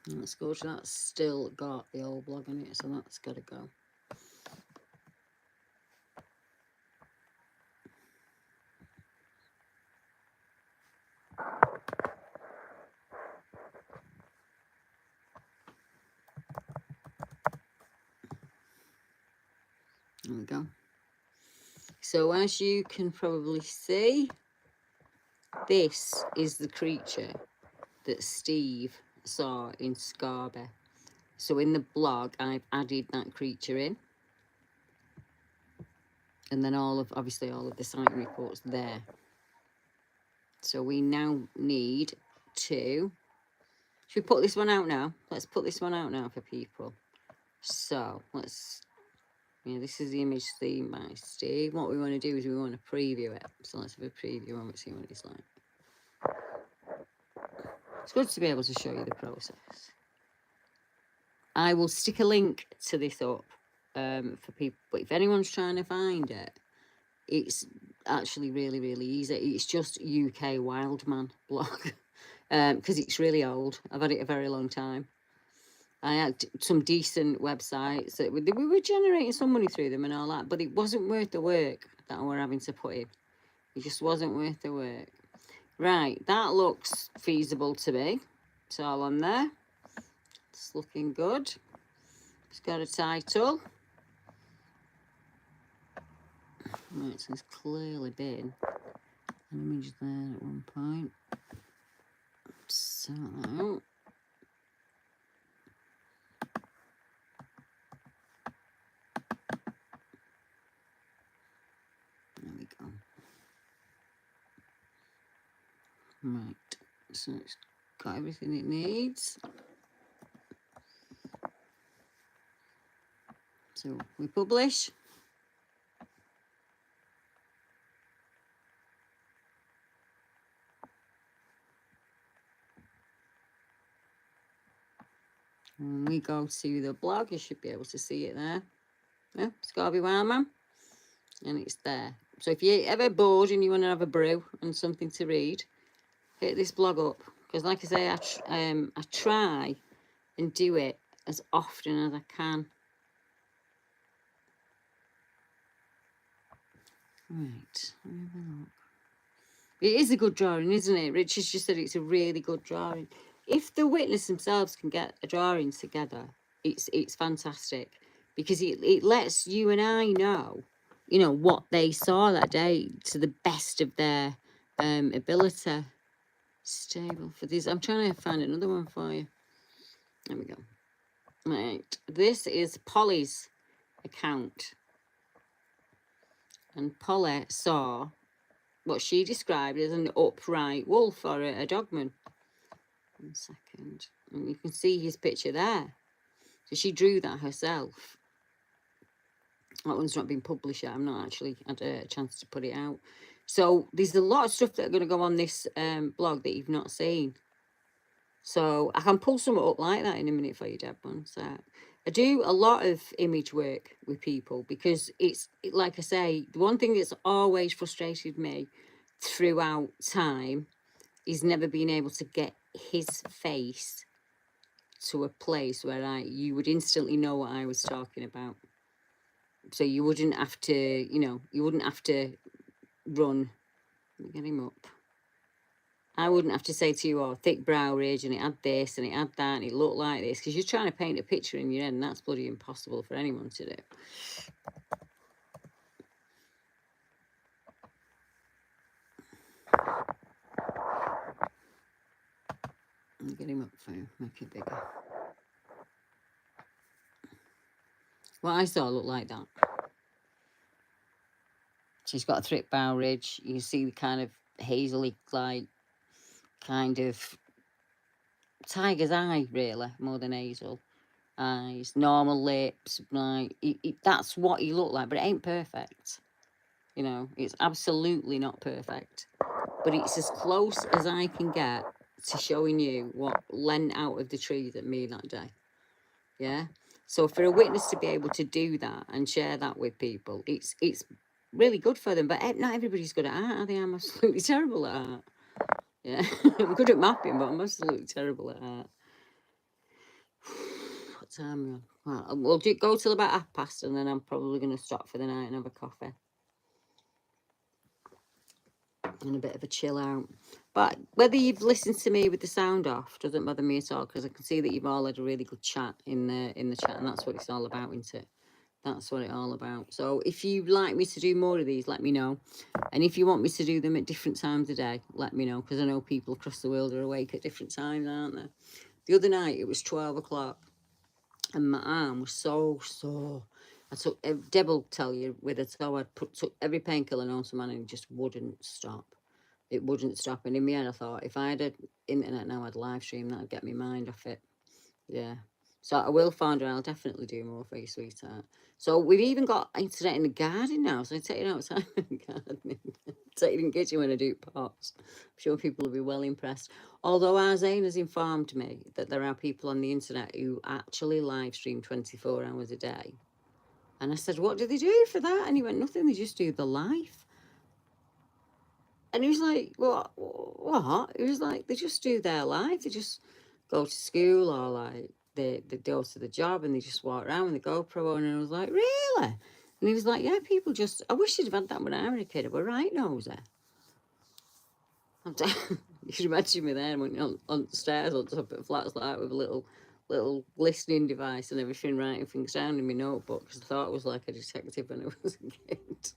Let's go to that. Still got the old blog on it, so that's got to go. There we go. So as you can probably see, this is the creature that Steve saw in Scarby. So in the blog, I've added that creature in. And then obviously all of the sighting reports there. So we now need to... Should we put this one out now? Let's put this one out now for people. So let's, yeah, this is the image seen by Steve. What we want to do is we want to preview it. So let's have a preview and see what it's like. It's good to be able to show you the process. I will stick a link to this up for people, but if anyone's trying to find it, it's actually really, really easy. It's just UK Wildman blog because it's really old. I've had it a very long time. I had some decent websites that we were generating some money through them and all that, but it wasn't worth the work that I were having to put in. It just wasn't worth the work. Right, that looks feasible to me. It's all on there. It's looking good. It's got a title. Right, so there's clearly been an image there at one point. So, there we go. Right, so it's got everything it needs. So we publish. When we go to the blog, you should be able to see it there. Yeah, Scorby Wildman. And it's there. So if you're ever bored and you want to have a brew and something to read, hit this blog up. Because like I say, I try and do it as often as I can. Right, let me have a look. It is a good drawing, isn't it? Richard's just said it's a really good drawing. If the witness themselves can get a drawing together, it's fantastic. Because it lets you and I know, you know, what they saw that day to the best of their ability. Stable for this. I'm trying to find another one for you. There we go. Right. This is Polly's account. And Polly saw what she described as an upright wolf or a dogman. 1 second. And you can see his picture there. So she drew that herself. That one's not been published yet. I've not actually had a chance to put it out. So there's a lot of stuff that are going to go on this blog that you've not seen. So I can pull some up like that in a minute for you, Deb. One sec. I do a lot of image work with people because like I say, the one thing that's always frustrated me throughout time is never being able to get his face to a place where you would instantly know what I was talking about. So you wouldn't have to, you know, you wouldn't have to run. Let me get him up. I wouldn't have to say to you, oh, thick brow ridge, and it had this, and it had that, and it looked like this, because you're trying to paint a picture in your head, and that's bloody impossible for anyone to do. I'll get him up for you, make it bigger. What I saw looked like that. She's got a thick brow ridge. You can see the kind of hazily, like, kind of tiger's eye, really, more than hazel eyes, normal lips, like that's what he looked like, but it ain't perfect. You know, it's absolutely not perfect, but it's as close as I can get to showing you what leant out of the trees at me that day. Yeah. So for a witness to be able to do that and share that with people, it's really good for them. But not everybody's good at art, are they? I'm absolutely terrible at art. Yeah, I'm good at mapping, but I'm absolutely terrible at art. What time are we on? Well, we'll go till about past, and then I'm probably going to stop for the night and have a coffee. And a bit of a chill out. But whether you've listened to me with the sound off doesn't bother me at all, because I can see that you've all had a really good chat in the chat, and that's what it's all about, isn't it? That's what it's all about. So if you'd like me to do more of these, let me know. And if you want me to do them at different times of day, let me know, because I know people across the world are awake at different times, aren't they? The other night, it was 12 o'clock, and my arm was so sore. I took, Deb will tell you, with a toe, I took every painkiller known to man, and it just wouldn't stop. It wouldn't stop. And in the end, I thought, if I had an internet now, I'd live stream, that'd get me mind off it. Yeah. So I will find her. I'll definitely do more for you, sweetheart. So we've even got internet in the garden now. So I take it outside in the garden. Take it in the kitchen when I do pots. I'm sure people will be well impressed. Although our Zane has informed me that there are people on the internet who actually live stream 24 hours a day. And I said, what do they do for that? And he went, nothing, they just do the life. And he was like, what? He was like, they just do their life. They just go to school or like they go to the job and they just walk around with the GoPro on. And I was like, really? And he was like, yeah, people just, I wish you'd have had that when I was a kid. I was right nosy. You should imagine me there when on the stairs on top of flats like that with a little listening device and everything, writing things down in my notebook because I thought I was like a detective when I was a kid.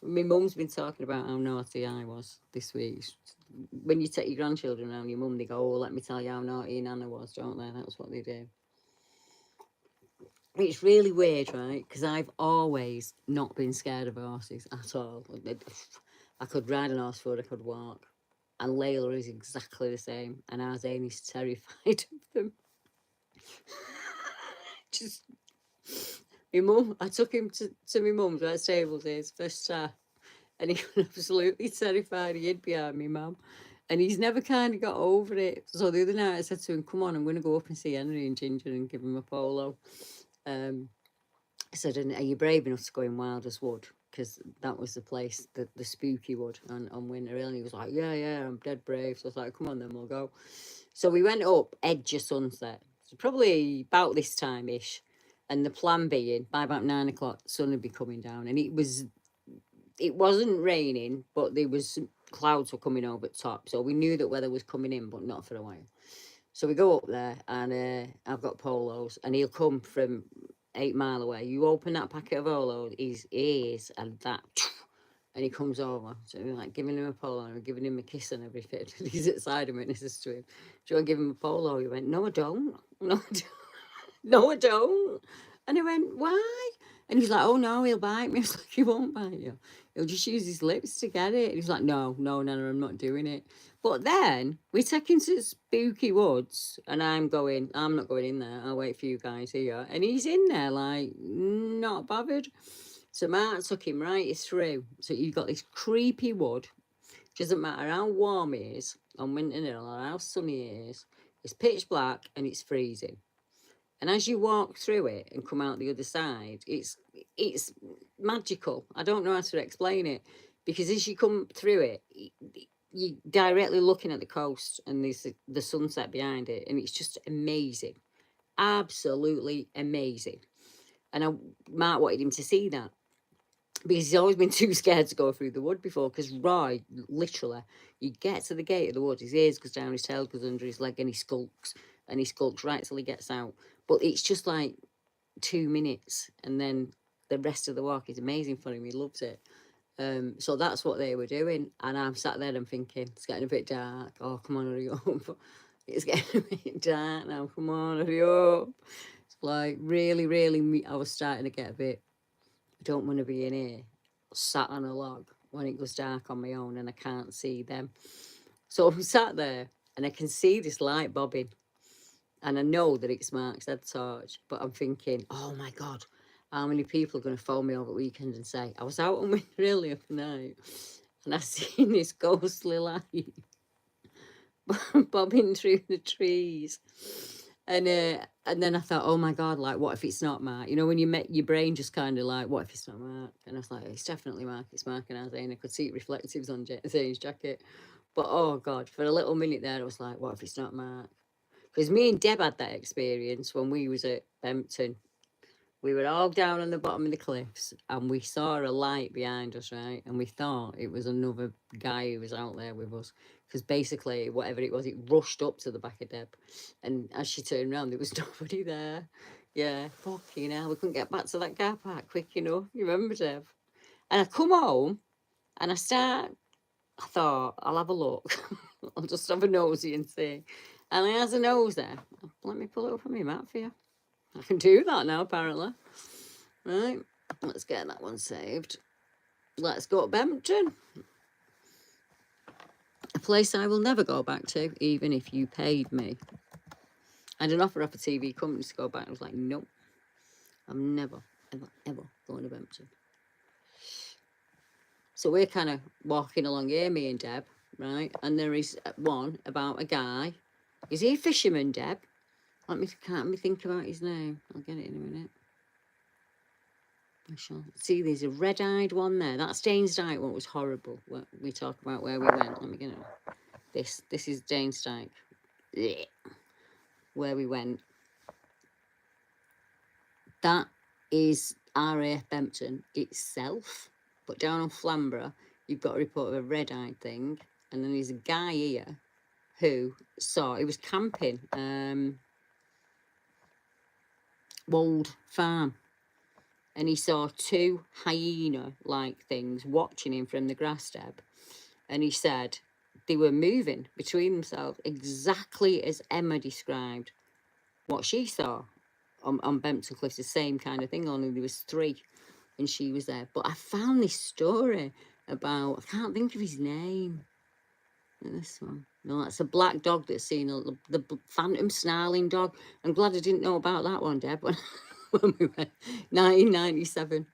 My mum's been talking about how naughty I was this week. When you take your grandchildren around your mum, they go, oh, let me tell you how naughty Nana was, don't they? That's what they do. It's really weird, right? Because I've always not been scared of horses at all. I could ride an horse before I could walk. And Layla is exactly the same. And our Zane is terrified of them. Just, my mum, I took him to my mum's where stables is, first time. And he was absolutely terrified. He hid behind me, mum. And he's never kind of got over it. So the other night I said to him, come on, I'm going to go up and see Henry and Ginger and give him a polo. I said, are you brave enough to go in Wilders Wood? Because that was the place, the spooky wood on Winter Hill. And he was like, yeah, I'm dead brave. So I was like, come on then, we'll go. So we went up edge of sunset. So probably about this time-ish. And the plan being, by about 9 o'clock, the sun would be coming down. And it wasn't raining, but there was clouds were coming over the top. So we knew that weather was coming in, but not for a while. So we go up there and I've got polos and he'll come from 8 mile away. You open that packet of polos, his ears and that, and he comes over. So we're like giving him a polo and we're giving him a kiss and everything. And he's outside him and he says to him, do you want to give him a polo? He went, no, I don't. No, I don't. No, I don't. And I went, why? And he's like, oh no, he'll bite me. I was like, he won't bite you. He'll just use his lips to get it. And he's like, no, Nana, I'm not doing it. But then we take him to spooky woods and I'm not going in there. I'll wait for you guys here. And he's in there like, not bothered. So Mark took him right through. So you've got this creepy wood. Doesn't matter how warm it is on Winter Hill or how sunny it is. It's pitch black and it's freezing. And as you walk through it and come out the other side, it's magical. I don't know how to explain it because as you come through it, you're directly looking at the coast and there's the sunset behind it, and it's just amazing, absolutely amazing. And Mark wanted him to see that because he's always been too scared to go through the wood before. Because Roy, literally, you get to the gate of the wood, his ears goes down, his tail goes under his leg, and he skulks right till he gets out. But it's just like 2 minutes, and then the rest of the walk is amazing for him. He loves it. So that's what they were doing, and I'm sat there and thinking, it's getting a bit dark. Oh, come on, hurry up! It's getting a bit dark now. Come on, hurry up! It's like really, I was starting to get a bit. I don't want to be in here, sat on a log when it goes dark on my own and I can't see them. So I'm sat there and I can see this light bobbing. And I know that it's Mark's head torch, but I'm thinking, oh my God, how many people are going to phone me over the weekend and say, I was out on Winter Hill the other night and I seen this ghostly light bobbing through the trees. And then I thought, oh my God, like, what if it's not Mark? You know, when you met your brain just kind of like, what if it's not Mark? And I was like, it's definitely Mark. It's Mark and Isaiah. And I could see reflectives on Zane's jacket. But oh God, for a little minute there, I was like, what if it's not Mark? Because me and Deb had that experience when we was at Bempton. We were all down on the bottom of the cliffs and we saw a light behind us, right? And we thought it was another guy who was out there with us. Because basically, whatever it was, it rushed up to the back of Deb. And as she turned around, there was nobody there. Yeah, fucking hell. We couldn't get back to that car park quick enough. You remember, Deb? And I come home and I thought, I'll have a look. I'll just have a nosy and see. And I has a nose there. Let me pull it up on my map for you. I can do that now, apparently. Right, let's get that one saved. Let's go to Bempton. A place I will never go back to, even if you paid me. I had an offer off a TV company to go back. I was like, nope, I'm never, ever, ever going to Bempton. So we're kind of walking along here, me and Deb, right? And there is one about a guy. Is he a fisherman, Deb? Can't me think about his name. I'll get it in a minute. I shall see. There's a red-eyed one there. That's Dane's Dyke one. Was horrible. We talk about where we went. Let me get it. This is Dane's Dyke. Blech. Where we went. That is RAF Bempton itself. But down on Flamborough, you've got a report of a red-eyed thing. And then there's a guy here who saw, he was camping, Wold Farm. And he saw two hyena-like things watching him from the grass, Deb. And he said they were moving between themselves exactly as Emma described what she saw on Bempton Cliffs, the same kind of thing, only there was three and she was there. But I found this story about, I can't think of his name. This one. No, that's a black dog that's seen the phantom snarling dog. I'm glad I didn't know about that one, Deb, when we went 1997.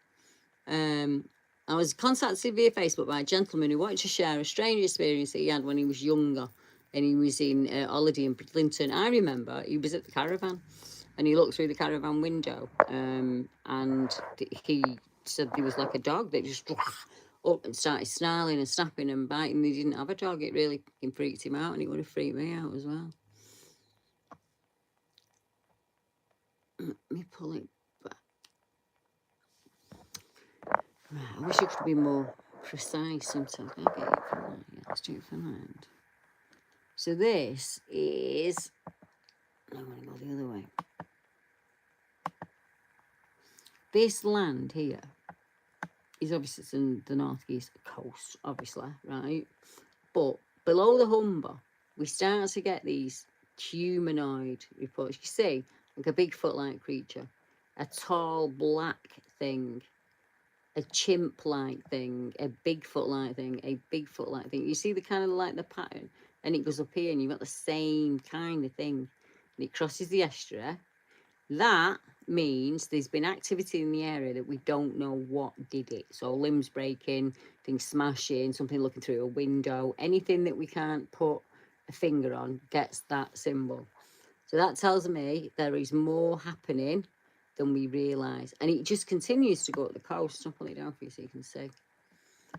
I was contacted via Facebook by a gentleman who wanted to share a strange experience that he had when he was younger, and he was in holiday in Bridlington. I remember he was at the caravan, and he looked through the caravan window, and he said there was like a dog that just up and started snarling and snapping and biting. They didn't have a dog. It really freaked him out, and it would have freaked me out as well. Let me pull it back. Right, I wish it could be more precise sometimes. I'll get it from that. Yeah, let's do it from that end. So this is, I'm going to go the other way. This land here is obviously it's in the northeast coast, obviously, right? But below the Humber, we start to get these humanoid reports. You see, like a Bigfoot-like creature, a tall black thing, a chimp-like thing, a Bigfoot-like thing, a Bigfoot-like thing. You see the kind of like the pattern, and it goes up here, and you've got the same kind of thing, and it crosses the estuary. That means there's been activity in the area that we don't know what did it. So limbs breaking, things smashing, something looking through a window, anything that we can't put a finger on gets that symbol. So that tells me there is more happening than we realise. And it just continues to go up the coast. I'll pull it down for you so you can see.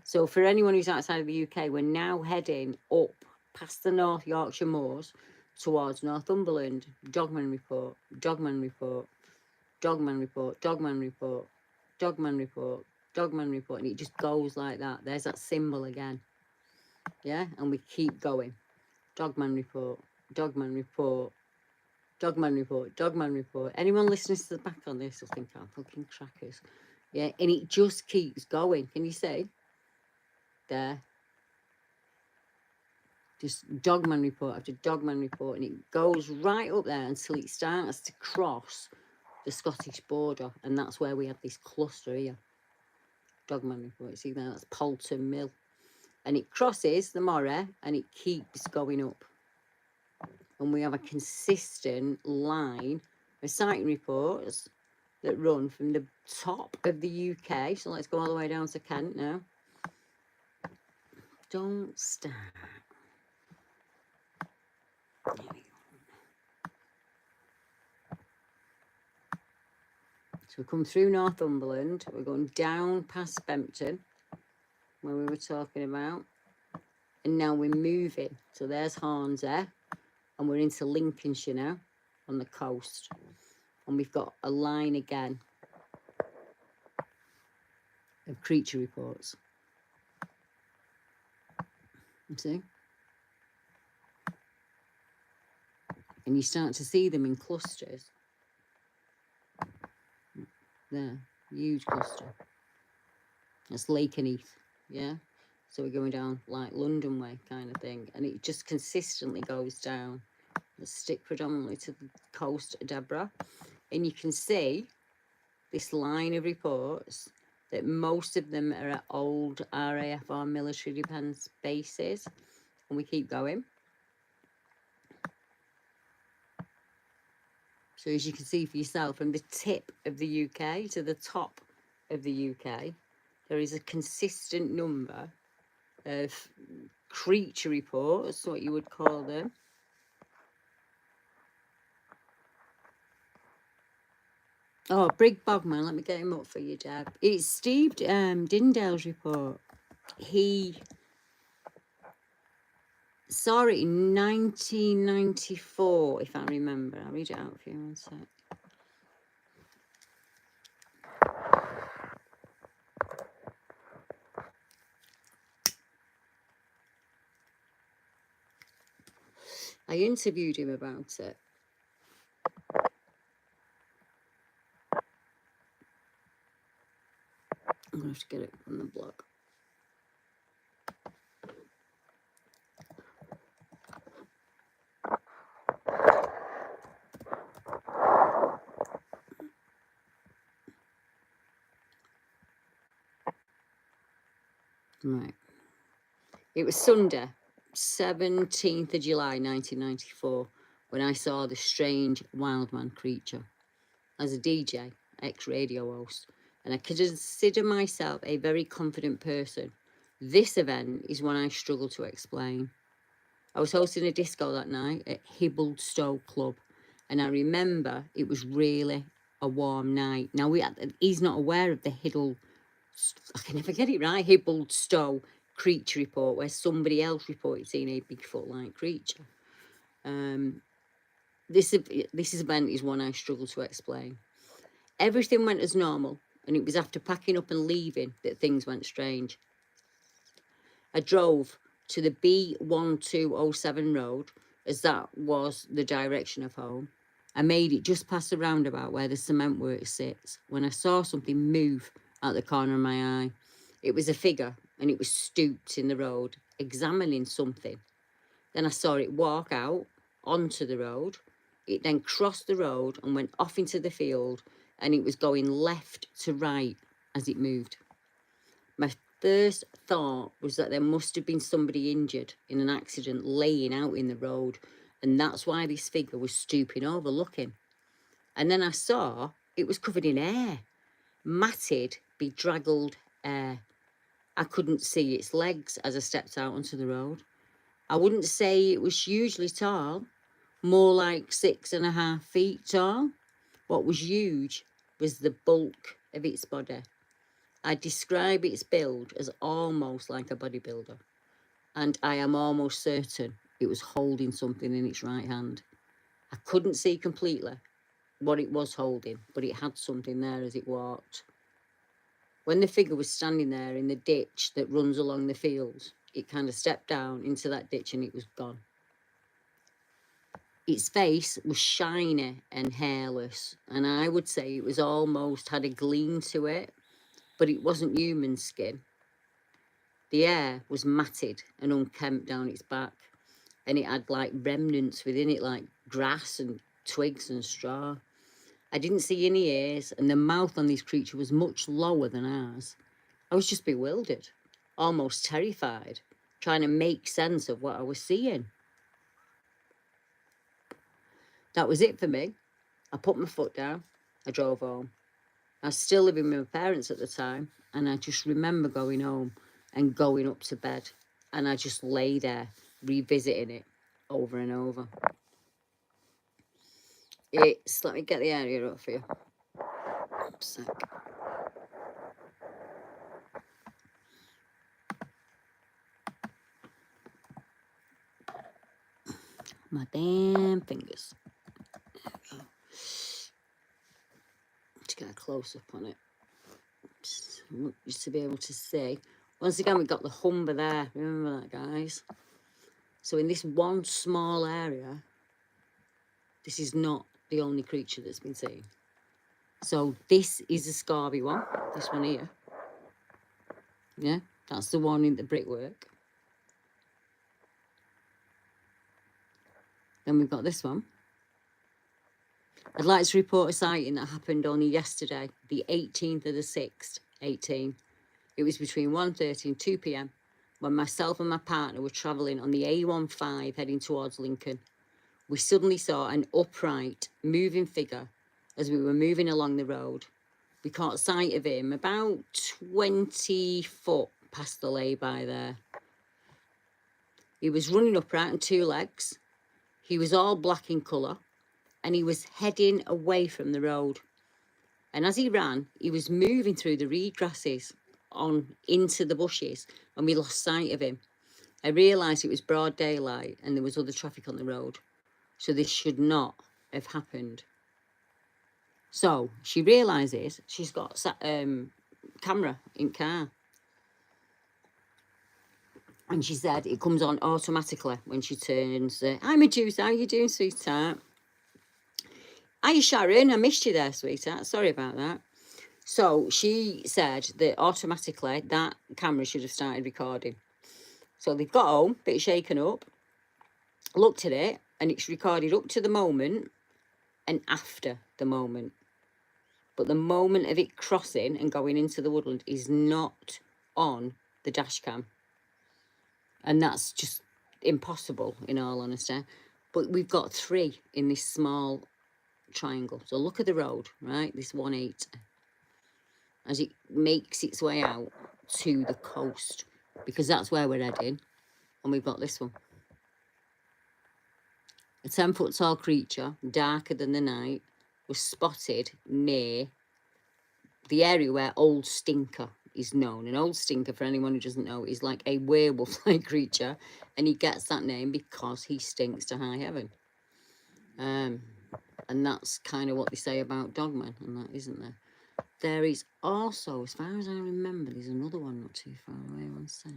So for anyone who's outside of the UK, we're now heading up past the North Yorkshire moors towards Northumberland. Dogman report, Dogman report, Dogman report, Dogman report, Dogman report, Dogman report. And it just goes like that. There's that symbol again. Yeah, and we keep going. Dogman report, Dogman report, Dogman report, Dogman report. Anyone listening to the back on this will think I'm fucking crackers. Yeah, and it just keeps going. Can you see? There. Just Dogman report after Dogman report, and it goes right up there until it starts to cross the Scottish border, and that's where we have this cluster here. Dogman report. See there, that's Poulton Mill, and it crosses the Moray, and it keeps going up, and we have a consistent line of sighting reports that run from the top of the UK. So let's go all the way down to Kent now. Don't start. There we go. So we come through Northumberland, we're going down past Bempton, where we were talking about, and now we're moving. So there's Hornsey, and we're into Lincolnshire now, on the coast. And we've got a line again of creature reports. You see? And you start to see them in clusters. There, huge cluster. That's Lakenheath, yeah? So we're going down like London way kind of thing. And it just consistently goes down. Let's stick predominantly to the coast, Deborah. And you can see this line of reports that most of them are at old RAF or military defence bases. And we keep going. So as you can see for yourself, from the tip of the UK to the top of the UK, there is a consistent number of creature reports, what you would call them. Oh, Brig Bogman, let me get him up for you, Deb. It's Steve Dindale's report. He saw it in 1994, if I remember. I'll read it out for you one sec. I interviewed him about it. I'm going to have to get it on the blog. Right. It was Sunday, 17th of July, 1994, when I saw the strange wildman creature. As a DJ, ex-radio host, and I consider myself a very confident person, this event is one I struggle to explain. I was hosting a disco that night at Hibblestow Club, and I remember it was really a warm night. Now, he's not aware of the I can never get it right, Hibblestow creature report, where somebody else reported seeing a Bigfoot-like creature. This event is one I struggle to explain. Everything went as normal, and it was after packing up and leaving that things went strange. I drove to the B1207 road, as that was the direction of home. I made it just past the roundabout where the cement works sits, when I saw something move at the corner of my eye. It was a figure, and it was stooped in the road, examining something. Then I saw it walk out onto the road. It then crossed the road and went off into the field, and it was going left to right as it moved. My first thought was that there must have been somebody injured in an accident laying out in the road, and that's why this figure was stooping over looking. And then I saw it was covered in hair, matted, bedraggled hair. I couldn't see its legs as I stepped out onto the road. I wouldn't say it was hugely tall, more like 6.5 feet tall. What was huge was the bulk of its body. I describe its build as almost like a bodybuilder, and I am almost certain it was holding something in its right hand. I couldn't see completely what it was holding, but it had something there as it walked. When the figure was standing there in the ditch that runs along the fields, it kind of stepped down into that ditch and it was gone. Its face was shiny and hairless, and I would say it was almost had a gleam to it, but it wasn't human skin. The hair was matted and unkempt down its back, and it had like remnants within it, like grass and twigs and straw. I didn't see any ears, and the mouth on this creature was much lower than ours. I was just bewildered, almost terrified, trying to make sense of what I was seeing. That was it for me. I put my foot down. I drove home. I was still living with my parents at the time, and I just remember going home and going up to bed, and I just lay there revisiting it over and over. Let me get the area up for you. Oops, my damn fingers. To get a close up on it, just to be able to see. Once again, we've got the Humber there. Remember that, guys? So in this one small area, this is not the only creature that's been seen. So this is a scarby one, this one here. Yeah, that's the one in the brickwork. Then we've got this one. I'd like to report a sighting that happened only yesterday, the 18th of the 6th, 18. It was between 1:30 and 2 p.m. when myself and my partner were travelling on the A15 heading towards Lincoln. we suddenly saw an upright, moving figure as we were moving along the road. We caught sight of him about 20 foot past the lay-by there. He was running upright on two legs. He was all black in colour, and he was heading away from the road. And as he ran, he was moving through the reed grasses on into the bushes, and we lost sight of him. I realised it was broad daylight and there was other traffic on the road, so this should not have happened. So she realises she's got camera in car. And she said it comes on automatically when she turns. Hi, Medusa, how you doing, sweetheart? Hi, Sharon, I missed you there, sweetheart. Sorry about that. So she said that automatically that camera should have started recording. So they've got home, bit shaken up, looked at it, and it's recorded up to the moment and after the moment. But the moment of it crossing and going into the woodland is not on the dash cam. And that's just impossible, in all honesty. But we've got 3 in this small triangle. So look at the road, right? This 180. As it makes its way out to the coast. Because that's where we're heading. And we've got this one. A 10-foot tall creature, darker than the night, was spotted near the area where Old Stinker is known. An Old Stinker, for anyone who doesn't know, is like a werewolf-like creature, and he gets that name because he stinks to high heaven. And that's kind of what they say about dogmen, and that isn't there. There is also, as far as I remember, there's another one not too far away. One sec.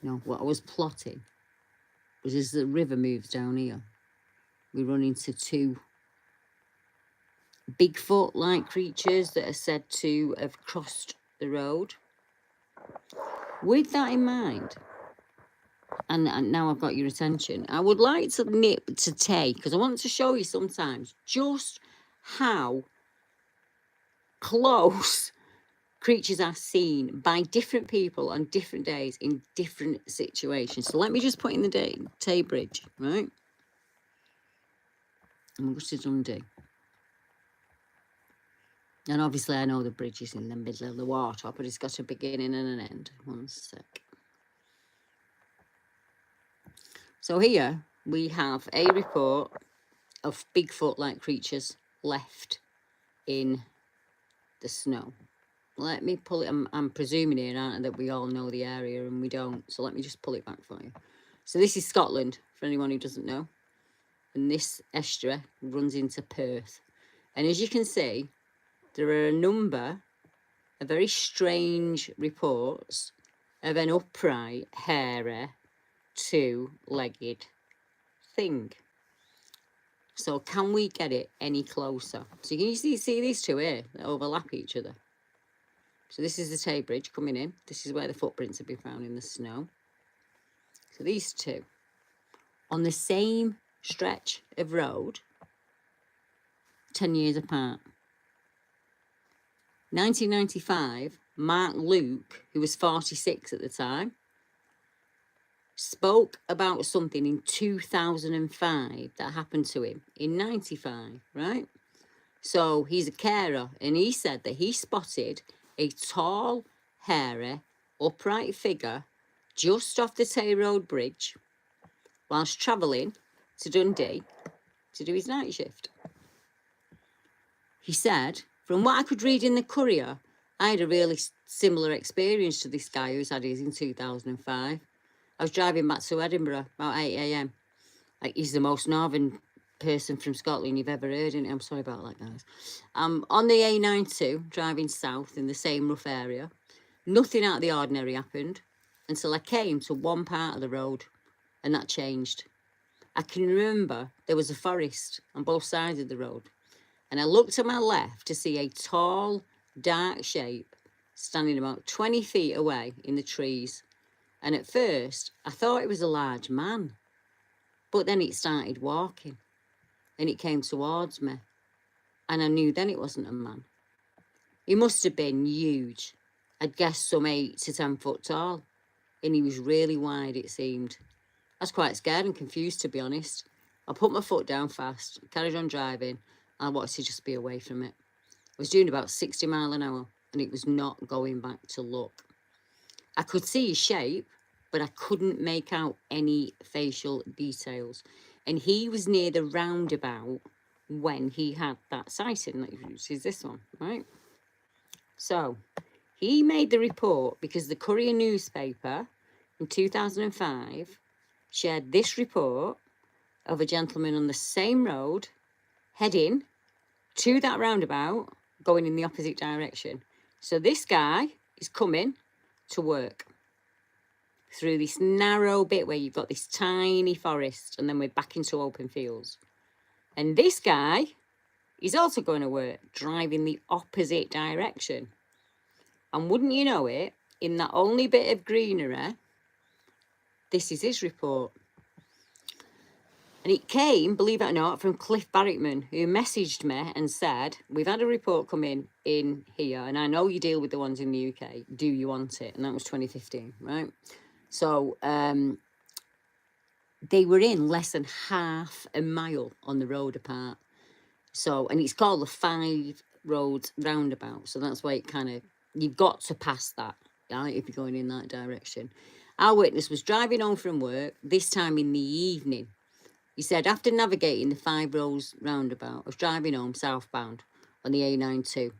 No, what I was plotting was as the river moves down here, we run into 2 Bigfoot-like creatures that are said to have crossed the road. With that in mind, and now I've got your attention, I would like to nip to take, because I want to show you sometimes just how close creatures are seen by different people on different days in different situations. So let me just put in the Tay Bridge, right? I'm going to Dundee. And obviously I know the bridge is in the middle of the water, but it's got a beginning and an end. One sec. So here we have a report of Bigfoot-like creatures left in the snow. Let me pull it. I'm presuming here, aren't I, that we all know the area, and we don't. So let me just pull it back for you. So this is Scotland, for anyone who doesn't know. And this estuary runs into Perth. And as you can see, there are a number of very strange reports of an upright, hairy, 2-legged thing. So can we get it any closer? So you can see these 2 here that overlap each other. So this is the Tay Bridge coming in. This is where the footprints have been found in the snow. So these 2 on the same stretch of road, 10 years apart. 1995, Mark Luke, who was 46 at the time, spoke about something in 2005 that happened to him in 95, right? So he's a carer, and he said that he spotted a tall, hairy, upright figure just off the Tay Road Bridge whilst travelling to Dundee to do his night shift. He said, from what I could read in the Courier, I had a really similar experience to this guy who's had his in 2005. I was driving back to Edinburgh about 8 a.m. Like, he's the most northern person from Scotland you've ever heard, and I'm sorry about that, guys. On the A92, driving south in the same rough area. Nothing out of the ordinary happened until I came to one part of the road, and that changed. I can remember there was a forest on both sides of the road, and I looked to my left to see a tall, dark shape standing about 20 feet away in the trees. And at first, I thought it was a large man, but then it started walking, and it came towards me, and I knew then it wasn't a man. He must have been huge. I'd guess some 8 to 10 foot tall, and he was really wide, it seemed. I was quite scared and confused, to be honest. I put my foot down fast, carried on driving. I wanted to just be away from it. I was doing about 60 miles an hour, and it was not going back to look. I could see his shape, but I couldn't make out any facial details. And he was near the roundabout when he had that sighting, which is this one, right? So he made the report because the Courier newspaper in 2005 shared this report of a gentleman on the same road heading to that roundabout, going in the opposite direction. So this guy is coming to work through this narrow bit where you've got this tiny forest, and then we're back into open fields. And this guy is also going to work, driving the opposite direction. And wouldn't you know it, in that only bit of greenery, this is his report. And it came, believe it or not, from Cliff Barrickman, who messaged me and said, we've had a report come in here, and I know you deal with the ones in the UK. Do you want it? And that was 2015, right? So they were in less than half a mile on the road apart. So, and it's called the 5 roads roundabout. So that's why it kind of, you've got to pass that, right, if you're going in that direction. Our witness was driving home from work, this time in the evening. He said, after navigating the 5 roads roundabout, I was driving home southbound on the A92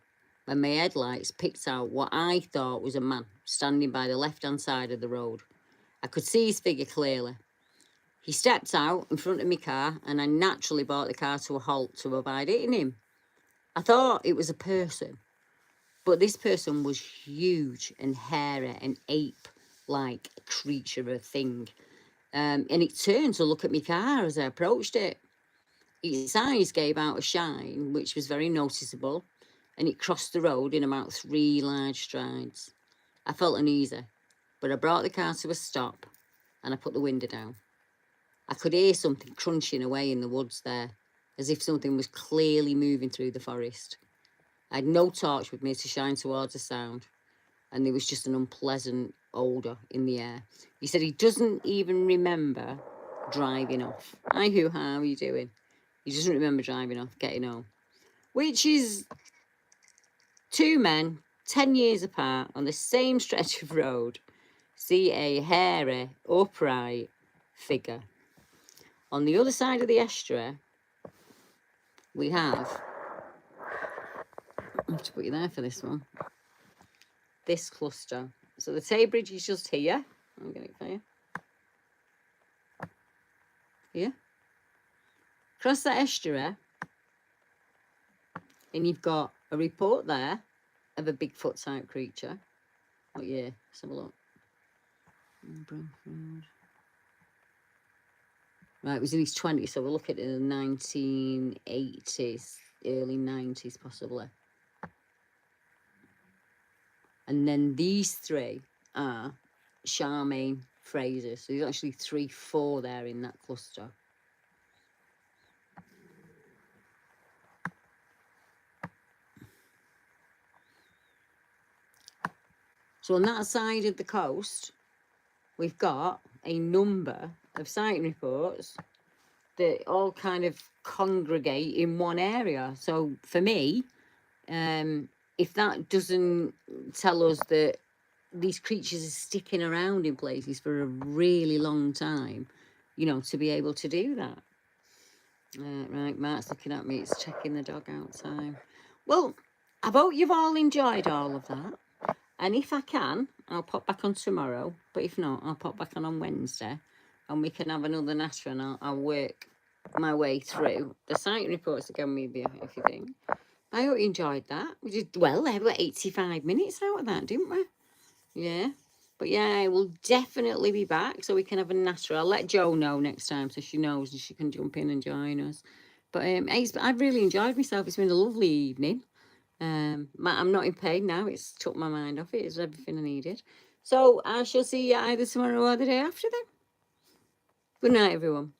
when my headlights picked out what I thought was a man standing by the left-hand side of the road. I could see his figure clearly. He stepped out in front of my car, and I naturally brought the car to a halt to avoid hitting him. I thought it was a person, but this person was huge and hairy, an ape-like creature, a thing. And it turned to look at my car as I approached it. Its eyes gave out a shine, which was very noticeable, and it crossed the road in about 3 large strides. I felt uneasy, but I brought the car to a stop, and I put the window down. I could hear something crunching away in the woods there, as if something was clearly moving through the forest. I had no torch with me to shine towards the sound, and there was just an unpleasant odour in the air. He said he doesn't even remember driving off. Hi, how are you doing? He doesn't remember driving off, getting home. Which is 2 men, 10 years apart, on the same stretch of road, see a hairy, upright figure. On the other side of the estuary, we have, I have to put you there for this one, this cluster. So the Tay Bridge is just here. I'll get it for you. Here. Across that estuary, and you've got a report there of a Bigfoot type creature. What year? Let's have a look. Right, it was in his 20s, so we'll look at the 1980s, early 90s possibly. And then these 3 are Charmaine Fraser. So there's actually 4 there in that cluster. So on that side of the coast, we've got a number of sighting reports that all kind of congregate in one area. So for me, if that doesn't tell us that these creatures are sticking around in places for a really long time, you know, to be able to do that. Right, Mark's looking at me, it's checking the dog out time. Well, I hope you've all enjoyed all of that. And if I can, I'll pop back on tomorrow. But if not, I'll pop back on Wednesday. And we can have another natter, and I'll work my way through the sighting reports again with you, if you think. I hope you enjoyed that. We did well there. We got 85 minutes out of that, didn't we? Yeah. But yeah, we'll definitely be back so we can have a natter. I'll let Jo know next time so she knows and she can jump in and join us. But I've really enjoyed myself. It's been a lovely evening. I'm not in pain now. It's took my mind off it. It's everything I needed. So I shall see you either tomorrow or the day after then. Good night, everyone.